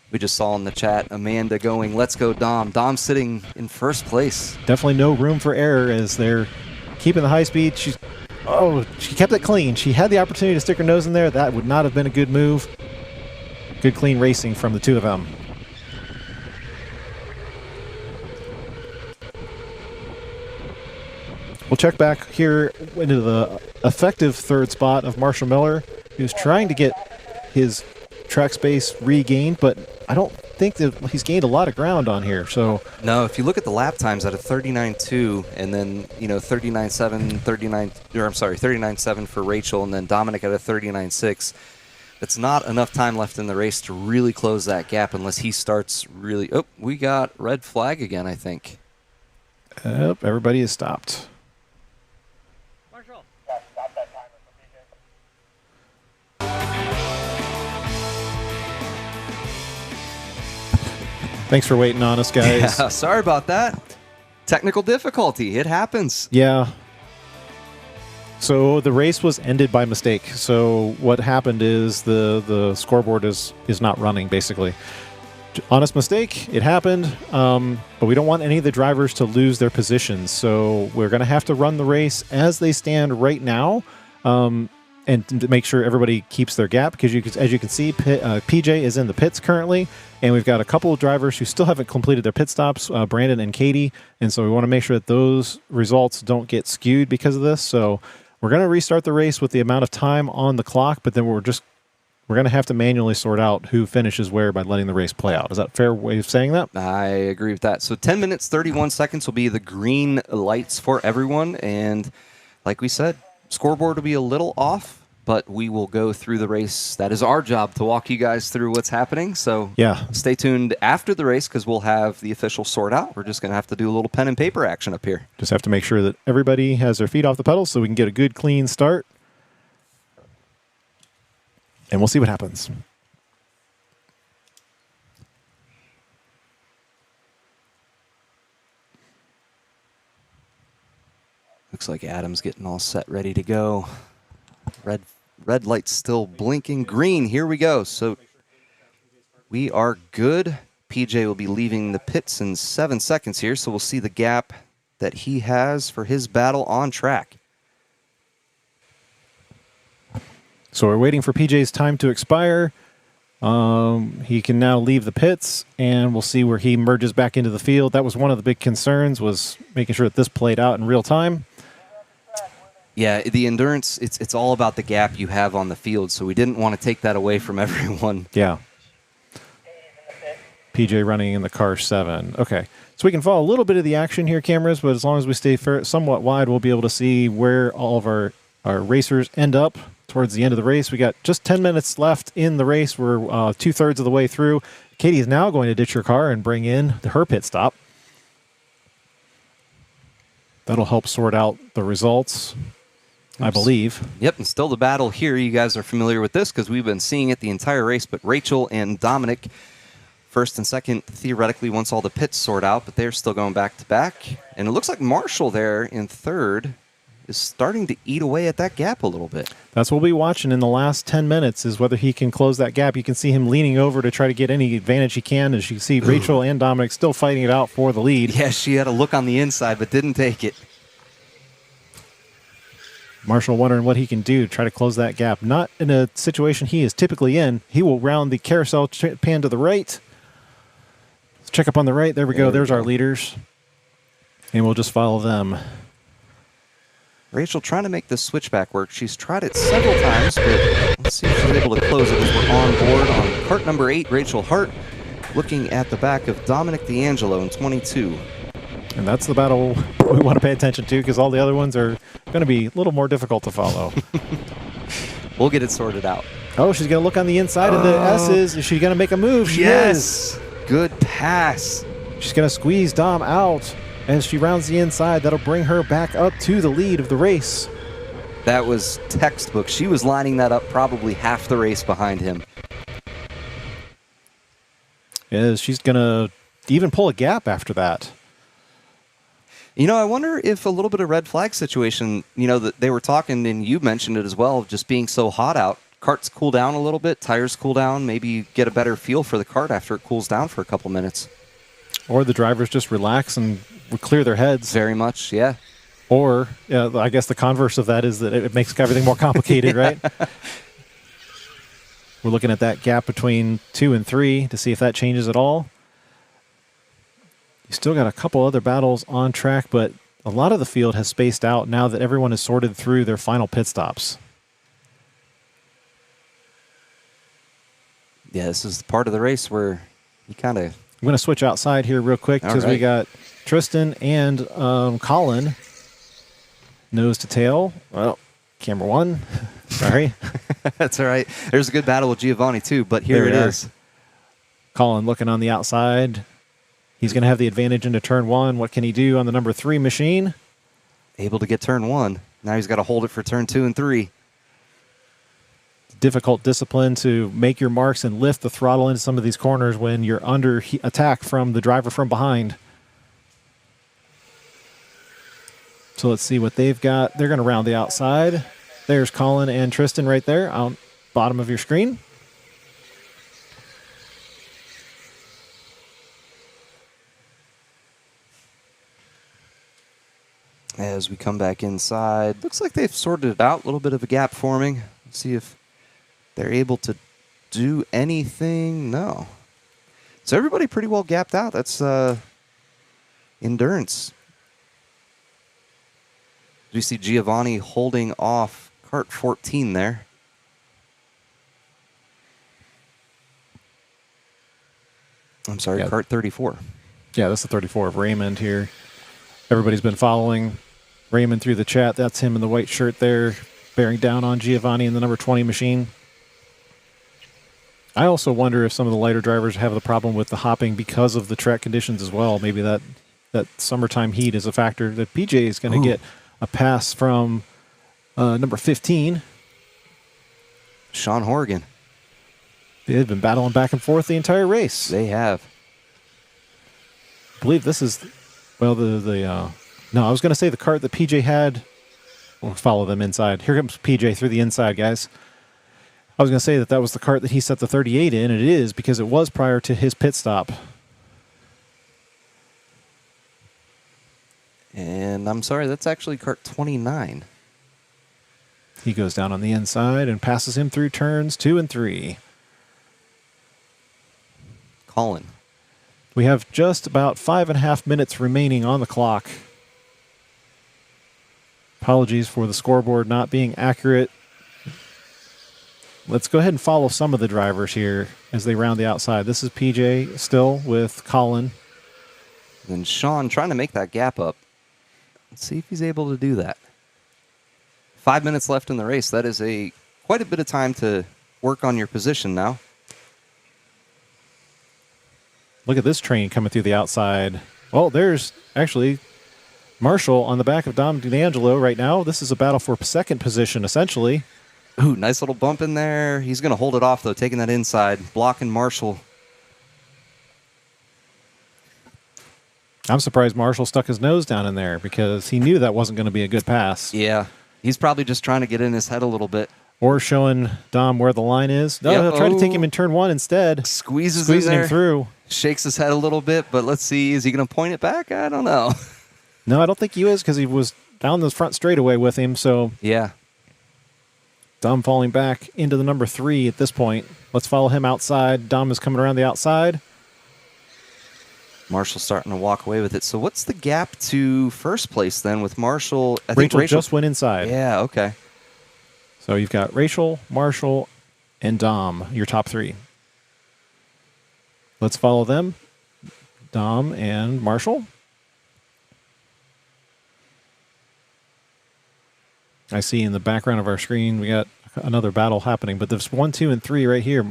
We just saw in the chat Amanda going, let's go Dom. Dom sitting in first place. Definitely no room for error as they're keeping the high speed. She kept it clean. She had the opportunity to stick her nose in there. That would not have been a good move. Good clean racing from the 2 of them. We'll check back here into the effective 3rd spot of Marshall Miller, who's trying to get his track space regained, but I don't think that he's gained a lot of ground on here. So no, if you look at the lap times at a 39.2 and then 39.7, 39.7 for Rachel, and then Dominic at a 39.6. That's not enough time left in the race to really close that gap unless he starts really. Oh, we got red flag again, I think. Yep, everybody is stopped. Marshall. Stop that timer for PJ. Thanks for waiting on us, guys. Yeah, sorry about that. Technical difficulty. It happens. Yeah. So the race was ended by mistake. So what happened is the scoreboard is not running, basically. Honest mistake, it happened, but we don't want any of the drivers to lose their positions. So we're going to have to run the race as they stand right now, and to make sure everybody keeps their gap, because as you can see, PJ is in the pits currently, and we've got a couple of drivers who still haven't completed their pit stops, Brandon and Katie, and so we want to make sure that those results don't get skewed because of this. So we're going to restart the race with the amount of time on the clock, but then we're going to have to manually sort out who finishes where by letting the race play out. Is that a fair way of saying that? I agree with that. So 10 minutes, 31 seconds will be the green lights for everyone. And like we said, scoreboard will be a little off, but we will go through the race. That is our job, to walk you guys through what's happening. So yeah, stay tuned after the race, because we'll have the official sort out. We're just going to have to do a little pen and paper action up here. Just have to make sure that everybody has their feet off the pedals so we can get a good, clean start. And we'll see what happens. Looks like Adam's getting all set, ready to go. Red light's still blinking. Green, here we go. So we are good. PJ will be leaving the pits in 7 seconds here, so we'll see the gap that he has for his battle on track. So we're waiting for PJ's time to expire. He can now leave the pits, and we'll see where he merges back into the field. That was one of the big concerns, was making sure that this played out in real time. Yeah, the endurance, it's all about the gap you have on the field, so we didn't want to take that away from everyone. Yeah. PJ running in the car 7. Okay. So we can follow a little bit of the action here, cameras, but as long as we stay somewhat wide, we'll be able to see where all of our racers end up towards the end of the race. We got just 10 minutes left in the race. We're 2/3 of the way through. Katie is now going to ditch her car and bring in her pit stop. That'll help sort out the results, I believe. Yep, and still the battle here. You guys are familiar with this because we've been seeing it the entire race, but Rachel and Dominic, first and second, theoretically, once all the pits sort out, but they're still going back to back. And it looks like Marshall there in third is starting to eat away at that gap a little bit. That's what we'll be watching in the last 10 minutes, is whether he can close that gap. You can see him leaning over to try to get any advantage he can. As you can see, Rachel and Dominic still fighting it out for the lead. Yeah, she had a look on the inside, but didn't take it. Marshall wondering what he can do to try to close that gap. Not in a situation he is typically in. He will round the carousel pan to the right. Let's check up on the right. There we go. There's our leaders. And we'll just follow them. Rachel trying to make the switchback work. She's tried it several times, but let's see if she's able to close it as we're on board on cart number 8, Rachel Hart, looking at the back of Dominic D'Angelo in 22. And that's the battle we want to pay attention to, because all the other ones are going to be a little more difficult to follow. We'll get it sorted out. Oh, she's going to look on the inside of the S's. Is she going to make a move? She is. Good pass. She's going to squeeze Dom out as she rounds the inside. That'll bring her back up to the lead of the race. That was textbook. She was lining that up probably half the race behind him. Yes, she's going to even pull a gap after that. You know, I wonder if a little bit of red flag situation, you know, that they were talking, and you mentioned it as well, just being so hot out. Karts cool down a little bit, tires cool down, maybe you get a better feel for the kart after it cools down for a couple minutes. Or the drivers just relax and clear their heads. Very much, yeah. Or, I guess the converse of that is that it makes everything more complicated, right? We're looking at that gap between 2 and 3 to see if that changes at all. You still got a couple other battles on track, but a lot of the field has spaced out now that everyone has sorted through their final pit stops. Yeah, this is the part of the race where you kind of... I'm going to switch outside here real quick because we got Tristan and Colin nose to tail. Well, camera 1. Sorry. That's all right. There's a good battle with Giovanni, too, but here it is. Colin looking on the outside. He's going to have the advantage into turn 1. What can he do on the number 3 machine? Able to get turn 1. Now he's got to hold it for turn 2 and 3. Difficult discipline to make your marks and lift the throttle into some of these corners when you're under attack from the driver from behind. So let's see what they've got. They're going to round the outside. There's Colin and Tristan right there on bottom of your screen. As we come back inside, looks like they've sorted it out. A little bit of a gap forming. Let's see if they're able to do anything. No. So everybody pretty well gapped out. That's Endurance. We see Giovanni holding off cart 14 there. I'm sorry, Yeah. cart 34. Yeah, that's the 34 of Raymond here. Everybody's been following Raymond through the chat. That's him in the white shirt there, bearing down on Giovanni in the number 20 machine. I also wonder if some of the lighter drivers have the problem with the hopping because of the track conditions as well. Maybe that summertime heat is a factor. That PJ is going to get a pass from number 15. Sean Horgan. They've been battling back and forth the entire race. They have. I believe this is, well, no, I was going to say the cart that PJ had. We'll follow them inside. Here comes PJ through the inside, guys. I was going to say that was the cart that he set the 38 in, and it is because it was prior to his pit stop. And I'm sorry, that's actually cart 29. He goes down on the inside and passes him through turns 2 and 3. Colin. We have just about 5.5 minutes remaining on the clock. Apologies for the scoreboard not being accurate. Let's go ahead and follow some of the drivers here as they round the outside. This is PJ still with Colin. And Sean trying to make that gap up. Let's see if he's able to do that. 5 minutes left in the race. That is quite a bit of time to work on your position now. Look at this train coming through the outside. Well, there's actually Marshall on the back of Dom D'Angelo right now. This is a battle for second position, essentially. Ooh, nice little bump in there. He's going to hold it off, though, taking that inside, blocking Marshall. I'm surprised Marshall stuck his nose down in there because he knew that wasn't going to be a good pass. Yeah, he's probably just trying to get in his head a little bit. Or showing Dom where the line is. No, Yep. he'll try to take him in turn 1 instead. Squeezing in him through. Shakes his head a little bit, but let's see. Is he going to point it back? I don't know. No, I don't think he is because he was down the front straightaway with him. So Yeah. Dom falling back into the number 3 at this point. Let's follow him outside. Dom is coming around the outside. Marshall starting to walk away with it. So what's the gap to first place then with Marshall? I Rachel just went inside. Yeah, okay. So you've got Rachel, Marshall, and Dom, your top 3. Let's follow them. Dom and Marshall. I see in the background of our screen we got another battle happening, but there's 1, 2, and 3 right here.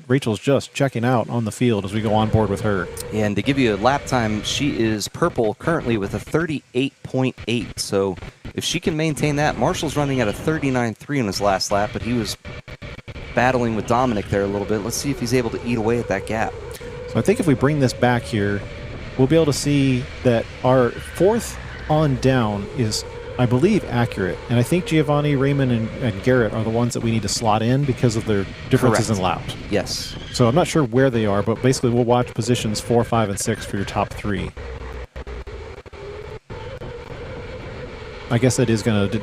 Rachel's just checking out on the field as we go on board with her. Yeah, and to give you a lap time, she is purple currently with a 38.8. So if she can maintain that, Marshall's running at a 39.3 in his last lap, but he was battling with Dominic there a little bit. Let's see if he's able to eat away at that gap. So I think if we bring this back here, we'll be able to see that our 4th on down is, I believe, accurate. And I think Giovanni, Raymond, and Garrett are the ones that we need to slot in because of their differences Correct. in laps. Yes. So I'm not sure where they are, but basically we'll watch positions 4, 5, and 6 for your top 3. I guess that is going to...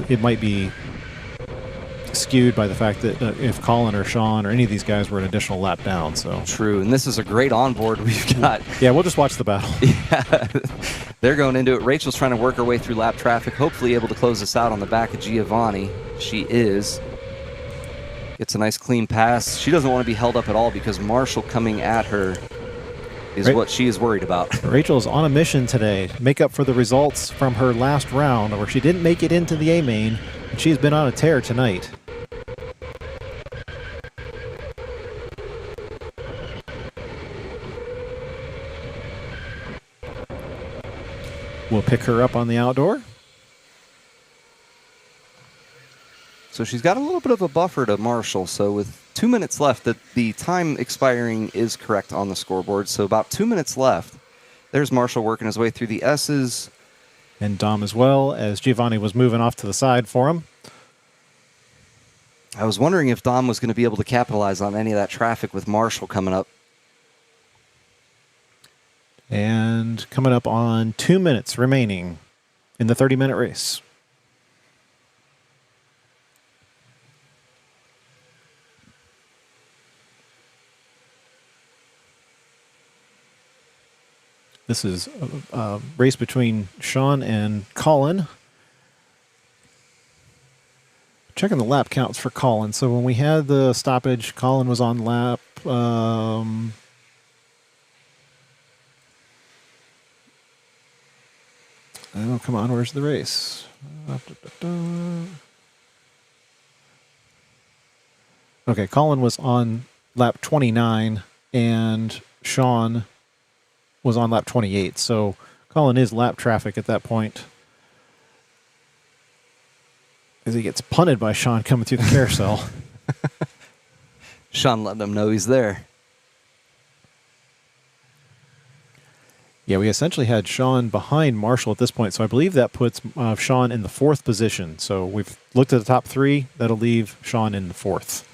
it might be skewed by the fact that if Colin or Sean or any of these guys were an additional lap down. So True, and this is a great onboard we've got. Yeah, we'll just watch the battle. Yeah, they're going into it. Rachel's trying to work her way through lap traffic, hopefully able to close this out on the back of Giovanni. She is. Gets a nice clean pass. She doesn't want to be held up at all because Marshall coming at her is what she is worried about. Rachel's on a mission today to make up for the results from her last round where she didn't make it into the A main, and she's been on a tear tonight. We'll pick her up on the outdoor. So she's got a little bit of a buffer to Marshall. So with 2 minutes left, the time expiring is correct on the scoreboard. So about 2 minutes left. There's Marshall working his way through the S's. And Dom as well, as Giovanni was moving off to the side for him. I was wondering if Dom was going to be able to capitalize on any of that traffic with Marshall coming up. And coming up on 2 minutes remaining in the 30-minute race. This is a race between Sean and Colin. Checking the lap counts for Colin. So when we had the stoppage, Colin was on lap... oh, come on, where's the race? Okay, Colin was on lap 29, and Sean was on lap 28. So Colin is lap traffic at that point, as he gets punted by Sean coming through the carousel. Sean letting him know he's there. Yeah, we essentially had Sean behind Marshall at this point, so I believe that puts Sean in the 4th position. So we've looked at the top 3. That'll leave Sean in the 4th,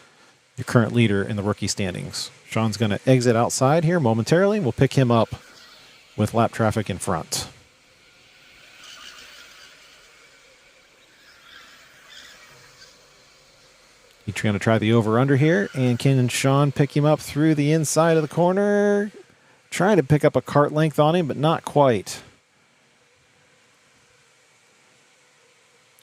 your current leader in the rookie standings. Sean's going to exit outside here momentarily. We'll pick him up with lap traffic in front. He's going to try the over-under here, and can Sean pick him up through the inside of the corner? Trying to pick up a kart length on him, but not quite.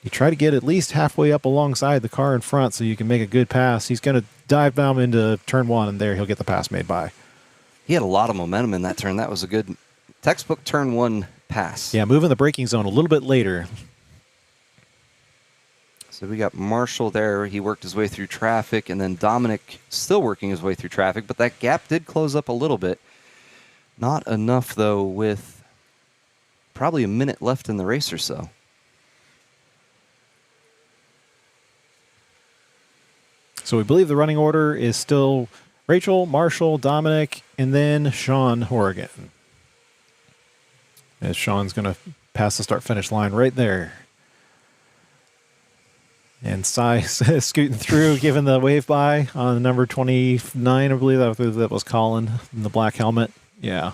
You try to get at least halfway up alongside the car in front so you can make a good pass. He's going to dive down into turn 1, and there he'll get the pass made by. He had a lot of momentum in that turn. That was a good textbook turn 1 pass. Yeah, moving the braking zone a little bit later. So we got Marshall there. He worked his way through traffic, and then Dominic still working his way through traffic, but that gap did close up a little bit. Not enough, though, with probably a minute left in the race or so. So we believe the running order is still Rachel, Marshall, Dominic, and then Sean Horrigan. As Sean's going to pass the start-finish line right there. And Cy scooting through, giving the wave by on number 29, I believe that was Colin in the black helmet. Yeah.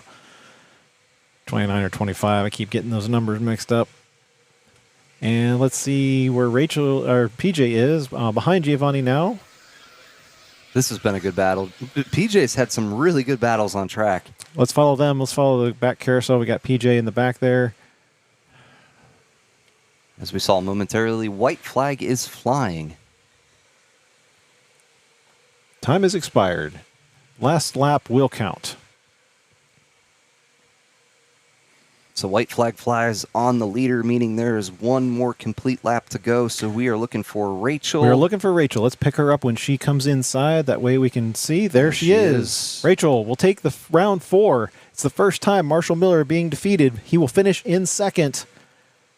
29 or 25. I keep getting those numbers mixed up. And let's see where Rachel or PJ is. Behind Giovanni now. This has been a good battle. PJ's had some really good battles on track. Let's follow them. Let's follow the back carousel. We got PJ in the back there. As we saw momentarily, white flag is flying. Time has expired. Last lap will count. So white flag flies on the leader, meaning there is one more complete lap to go. So we are looking for Rachel. We are looking for Rachel. Let's pick her up when she comes inside. That way we can see. There she is. Rachel will take the round 4. It's the first time Marshall Miller being defeated. He will finish in 2nd,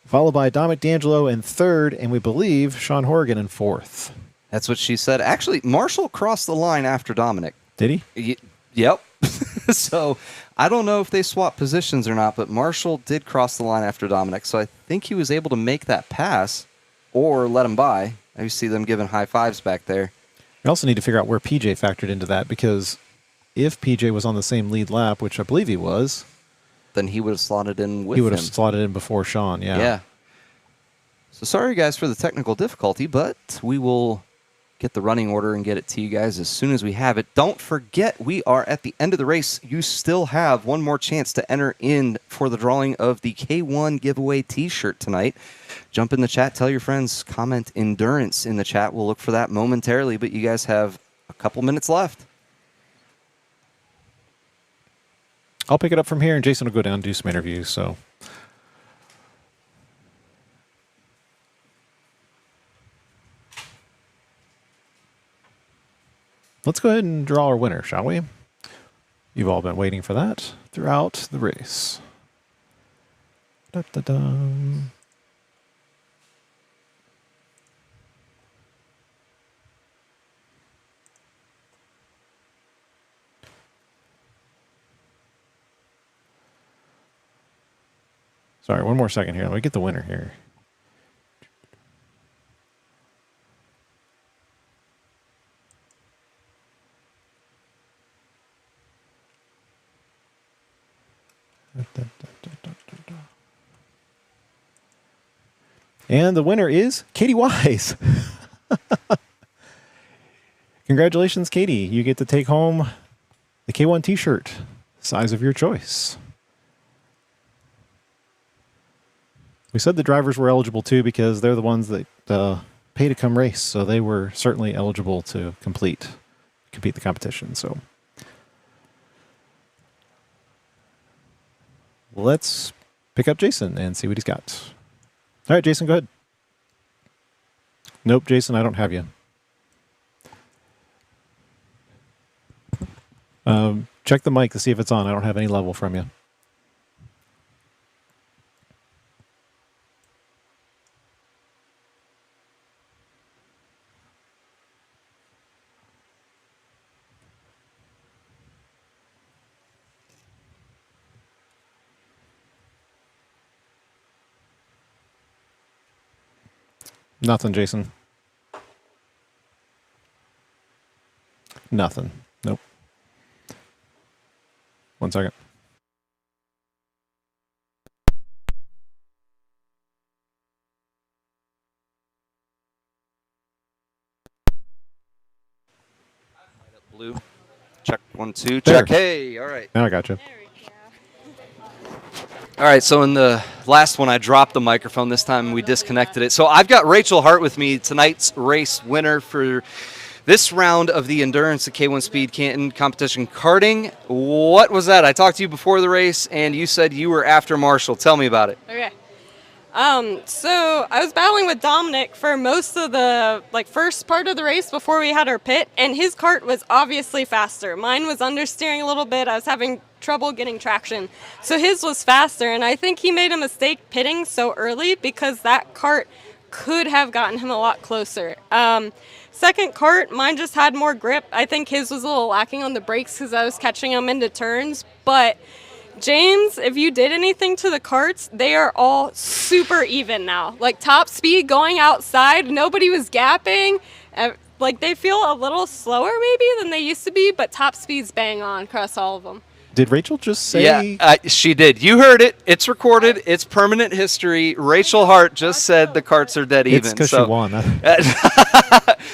followed by Dominic D'Angelo in 3rd, and we believe Sean Horrigan in 4th. That's what she said. Actually, Marshall crossed the line after Dominic. Did he? Yep. So I don't know if they swapped positions or not, but Marshall did cross the line after Dominic. So I think he was able to make that pass or let him by. I see them giving high fives back there. We also need to figure out where PJ factored into that, because if PJ was on the same lead lap, which I believe he was, then he would have slotted in with him. He would have slotted in before Sean, yeah. Yeah. So sorry, guys, for the technical difficulty, but we will get the running order and get it to you guys as soon as we have it. Don't forget, we are at the end of the race. You still have one more chance to enter in for the drawing of the K1 giveaway t-shirt tonight. Jump in the chat, tell your friends, comment Endurance in the chat. We'll look for that momentarily, but you guys have a couple minutes left. I'll pick it up from here, and Jason will go down and do some interviews, so... Let's go ahead and draw our winner, shall we? You've all been waiting for that throughout the race. Da-da-dum. Sorry, one more second here. Let me get the winner here. And the winner is Katie Wise. Congratulations, Katie. You get to take home the K1 t-shirt, size of your choice. We said the drivers were eligible too because they're the ones that pay to come race, so they were certainly eligible to compete the competition. So let's pick up Jason and see what he's got. All right, Jason, go ahead. Nope, Jason, I don't have you. Check the mic to see if it's on. I don't have any level from you. Nothing, Jason. Nothing. Nope. One second. Blue. Check 1, 2. There. Check. Hey, all right. Now I got you. All right, so in the last one, I dropped the microphone. This time we disconnected it. So I've got Rachel Hart with me, tonight's race winner for this round of the Endurance K1 Speed Canton Competition Karting. What was that? I talked to you before the race, and you said you were after Marshall. Tell me about it. Okay. So I was battling with Dominic for most of the first part of the race before we had our pit, and his kart was obviously faster. Mine was understeering a little bit. I was having trouble getting traction. So his was faster, and I think he made a mistake pitting so early because that kart could have gotten him a lot closer. Second kart, mine just had more grip. I think his was a little lacking on the brakes because I was catching him into turns, but James, if you did anything to the karts, they are all super even now. Like top speed going outside, nobody was gapping. They feel a little slower maybe than they used to be, but top speed's bang on across all of them. Did Rachel just say? Yeah, she did. You heard it. It's recorded. It's permanent history. Rachel Hart just said the karts are dead even. It's because she won.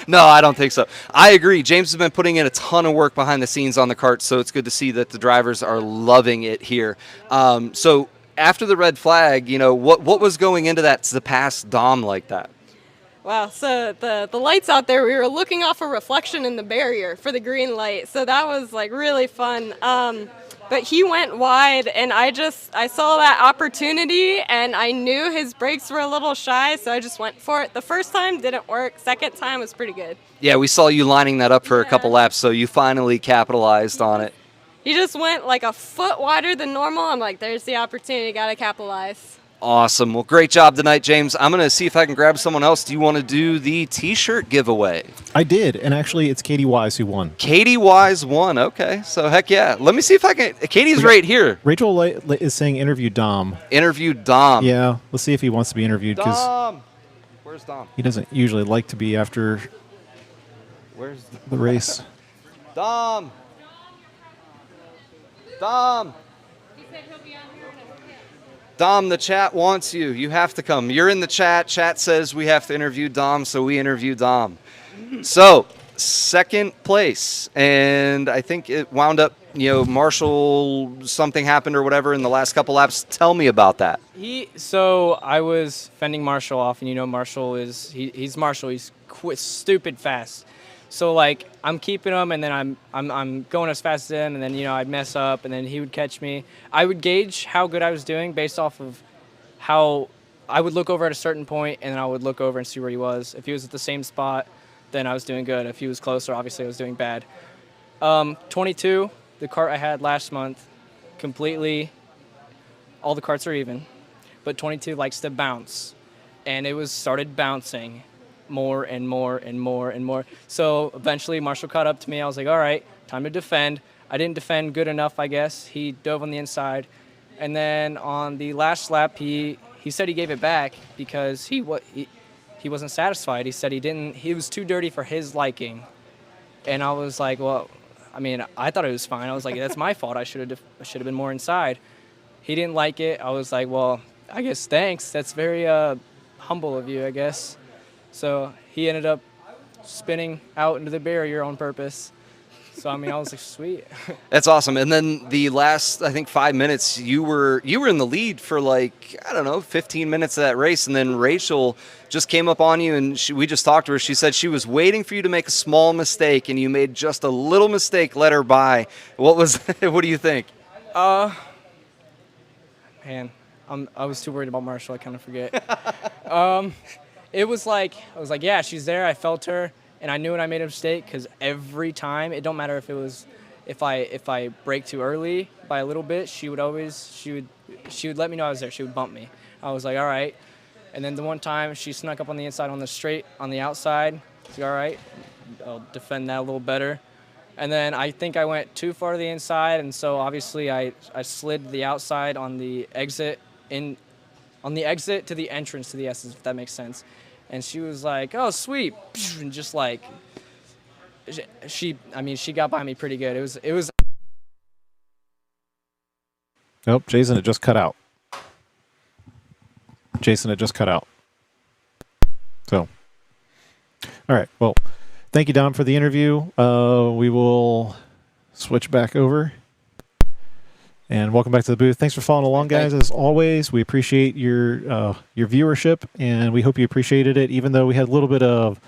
No, I don't think so. I agree. James has been putting in a ton of work behind the scenes on the karts, so it's good to see that the drivers are loving it here. So after the red flag, what was going into that to pass Dom like that? Wow, so the lights out there, we were looking off a reflection in the barrier for the green light, so that was really fun. But he went wide, and I saw that opportunity, and I knew his brakes were a little shy, so I just went for it. The first time didn't work. Second time was pretty good. Yeah, we saw you lining that up for a couple laps, so you finally capitalized on it. He just went a foot wider than normal. I'm like, there's the opportunity, got to capitalize. Awesome. Well, great job tonight, James. I'm going to see if I can grab someone else. Do you want to do the T-shirt giveaway? I did, and actually it's Katie Wise who won. Katie Wise won. Okay, so heck yeah. Let me see if I can. Katie's right here. Rachel is saying interview Dom. Interview Dom. Yeah, let's see if he wants to be interviewed because Dom. Where's Dom? he doesn't usually like to be after Where's the race. Dom? Dom. Dom, the chat wants you. You have to come. You're in the chat. Chat says we have to interview Dom, so we interview Dom. So, second place. And I think it wound up, Marshall, something happened or whatever in the last couple laps. Tell me about that. So I was fending Marshall off, and Marshall he's Marshall. He's stupid fast. So I'm keeping him, and then I'm going as fast as him, and then I'd mess up, and then he would catch me. I would gauge how good I was doing based off of how I would look over at a certain point, and then I would look over and see where he was. If he was at the same spot, then I was doing good. If he was closer, obviously I was doing bad. 22, the kart I had last month, completely. All the karts are even, but 22 likes to bounce, and it started bouncing more and more and more and more. So eventually Marshall caught up to me. I was like, all right, time to defend. I didn't defend good enough, I guess. He dove on the inside, And then on the last lap, he said he gave it back because he wasn't satisfied. He said he was too dirty for his liking. And I was like, well, I mean, I thought it was fine. I was like, that's my fault. I should have been more inside. He didn't like it. I was like, well, I guess thanks. That's very humble of you, I guess. So he ended up spinning out into the barrier on purpose. So I mean, I was like, sweet. That's awesome. And then the last, I think, 5 minutes, you were in the lead for like, I don't know, 15 minutes of that race, and then Rachel just came up on you, and we just talked to her. She said she was waiting for you to make a small mistake, and you made just a little mistake, let her by. What do you think? Man, I was too worried about Marshall. I kind of forget. It was like, I was like, yeah, she's there. I felt her. And I knew when I made a mistake, because every time, it don't matter if I brake too early by a little bit, she would let me know I was there. She would bump me. I was like, all right. And then the one time she snuck up on the inside on the outside. I was like, all right, I'll defend that a little better. And then I think I went too far to the inside, and so obviously I slid the outside on the exit to the entrance to the S's, if that makes sense. And she was like, oh, sweet. And just like, she got by me pretty good. It was. Nope, Jason, it just cut out. So, all right. Well, thank you, Dom, for the interview. We will switch back over. And welcome back to the booth. Thanks for following along, guys. As always, we appreciate your viewership, and we hope you appreciated it, even though we had a little bit of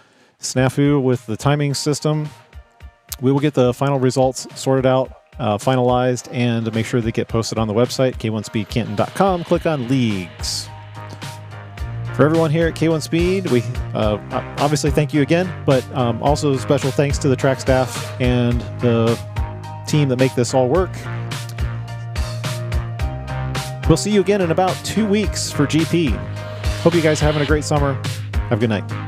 snafu with the timing system. We will get the final results sorted out, finalized, and make sure they get posted on the website, k1speedcanton.com. Click on Leagues. For everyone here at K1 Speed, we obviously thank you again, but also special thanks to the track staff and the team that make this all work. We'll see you again in about 2 weeks for GP. Hope you guys are having a great summer. Have a good night.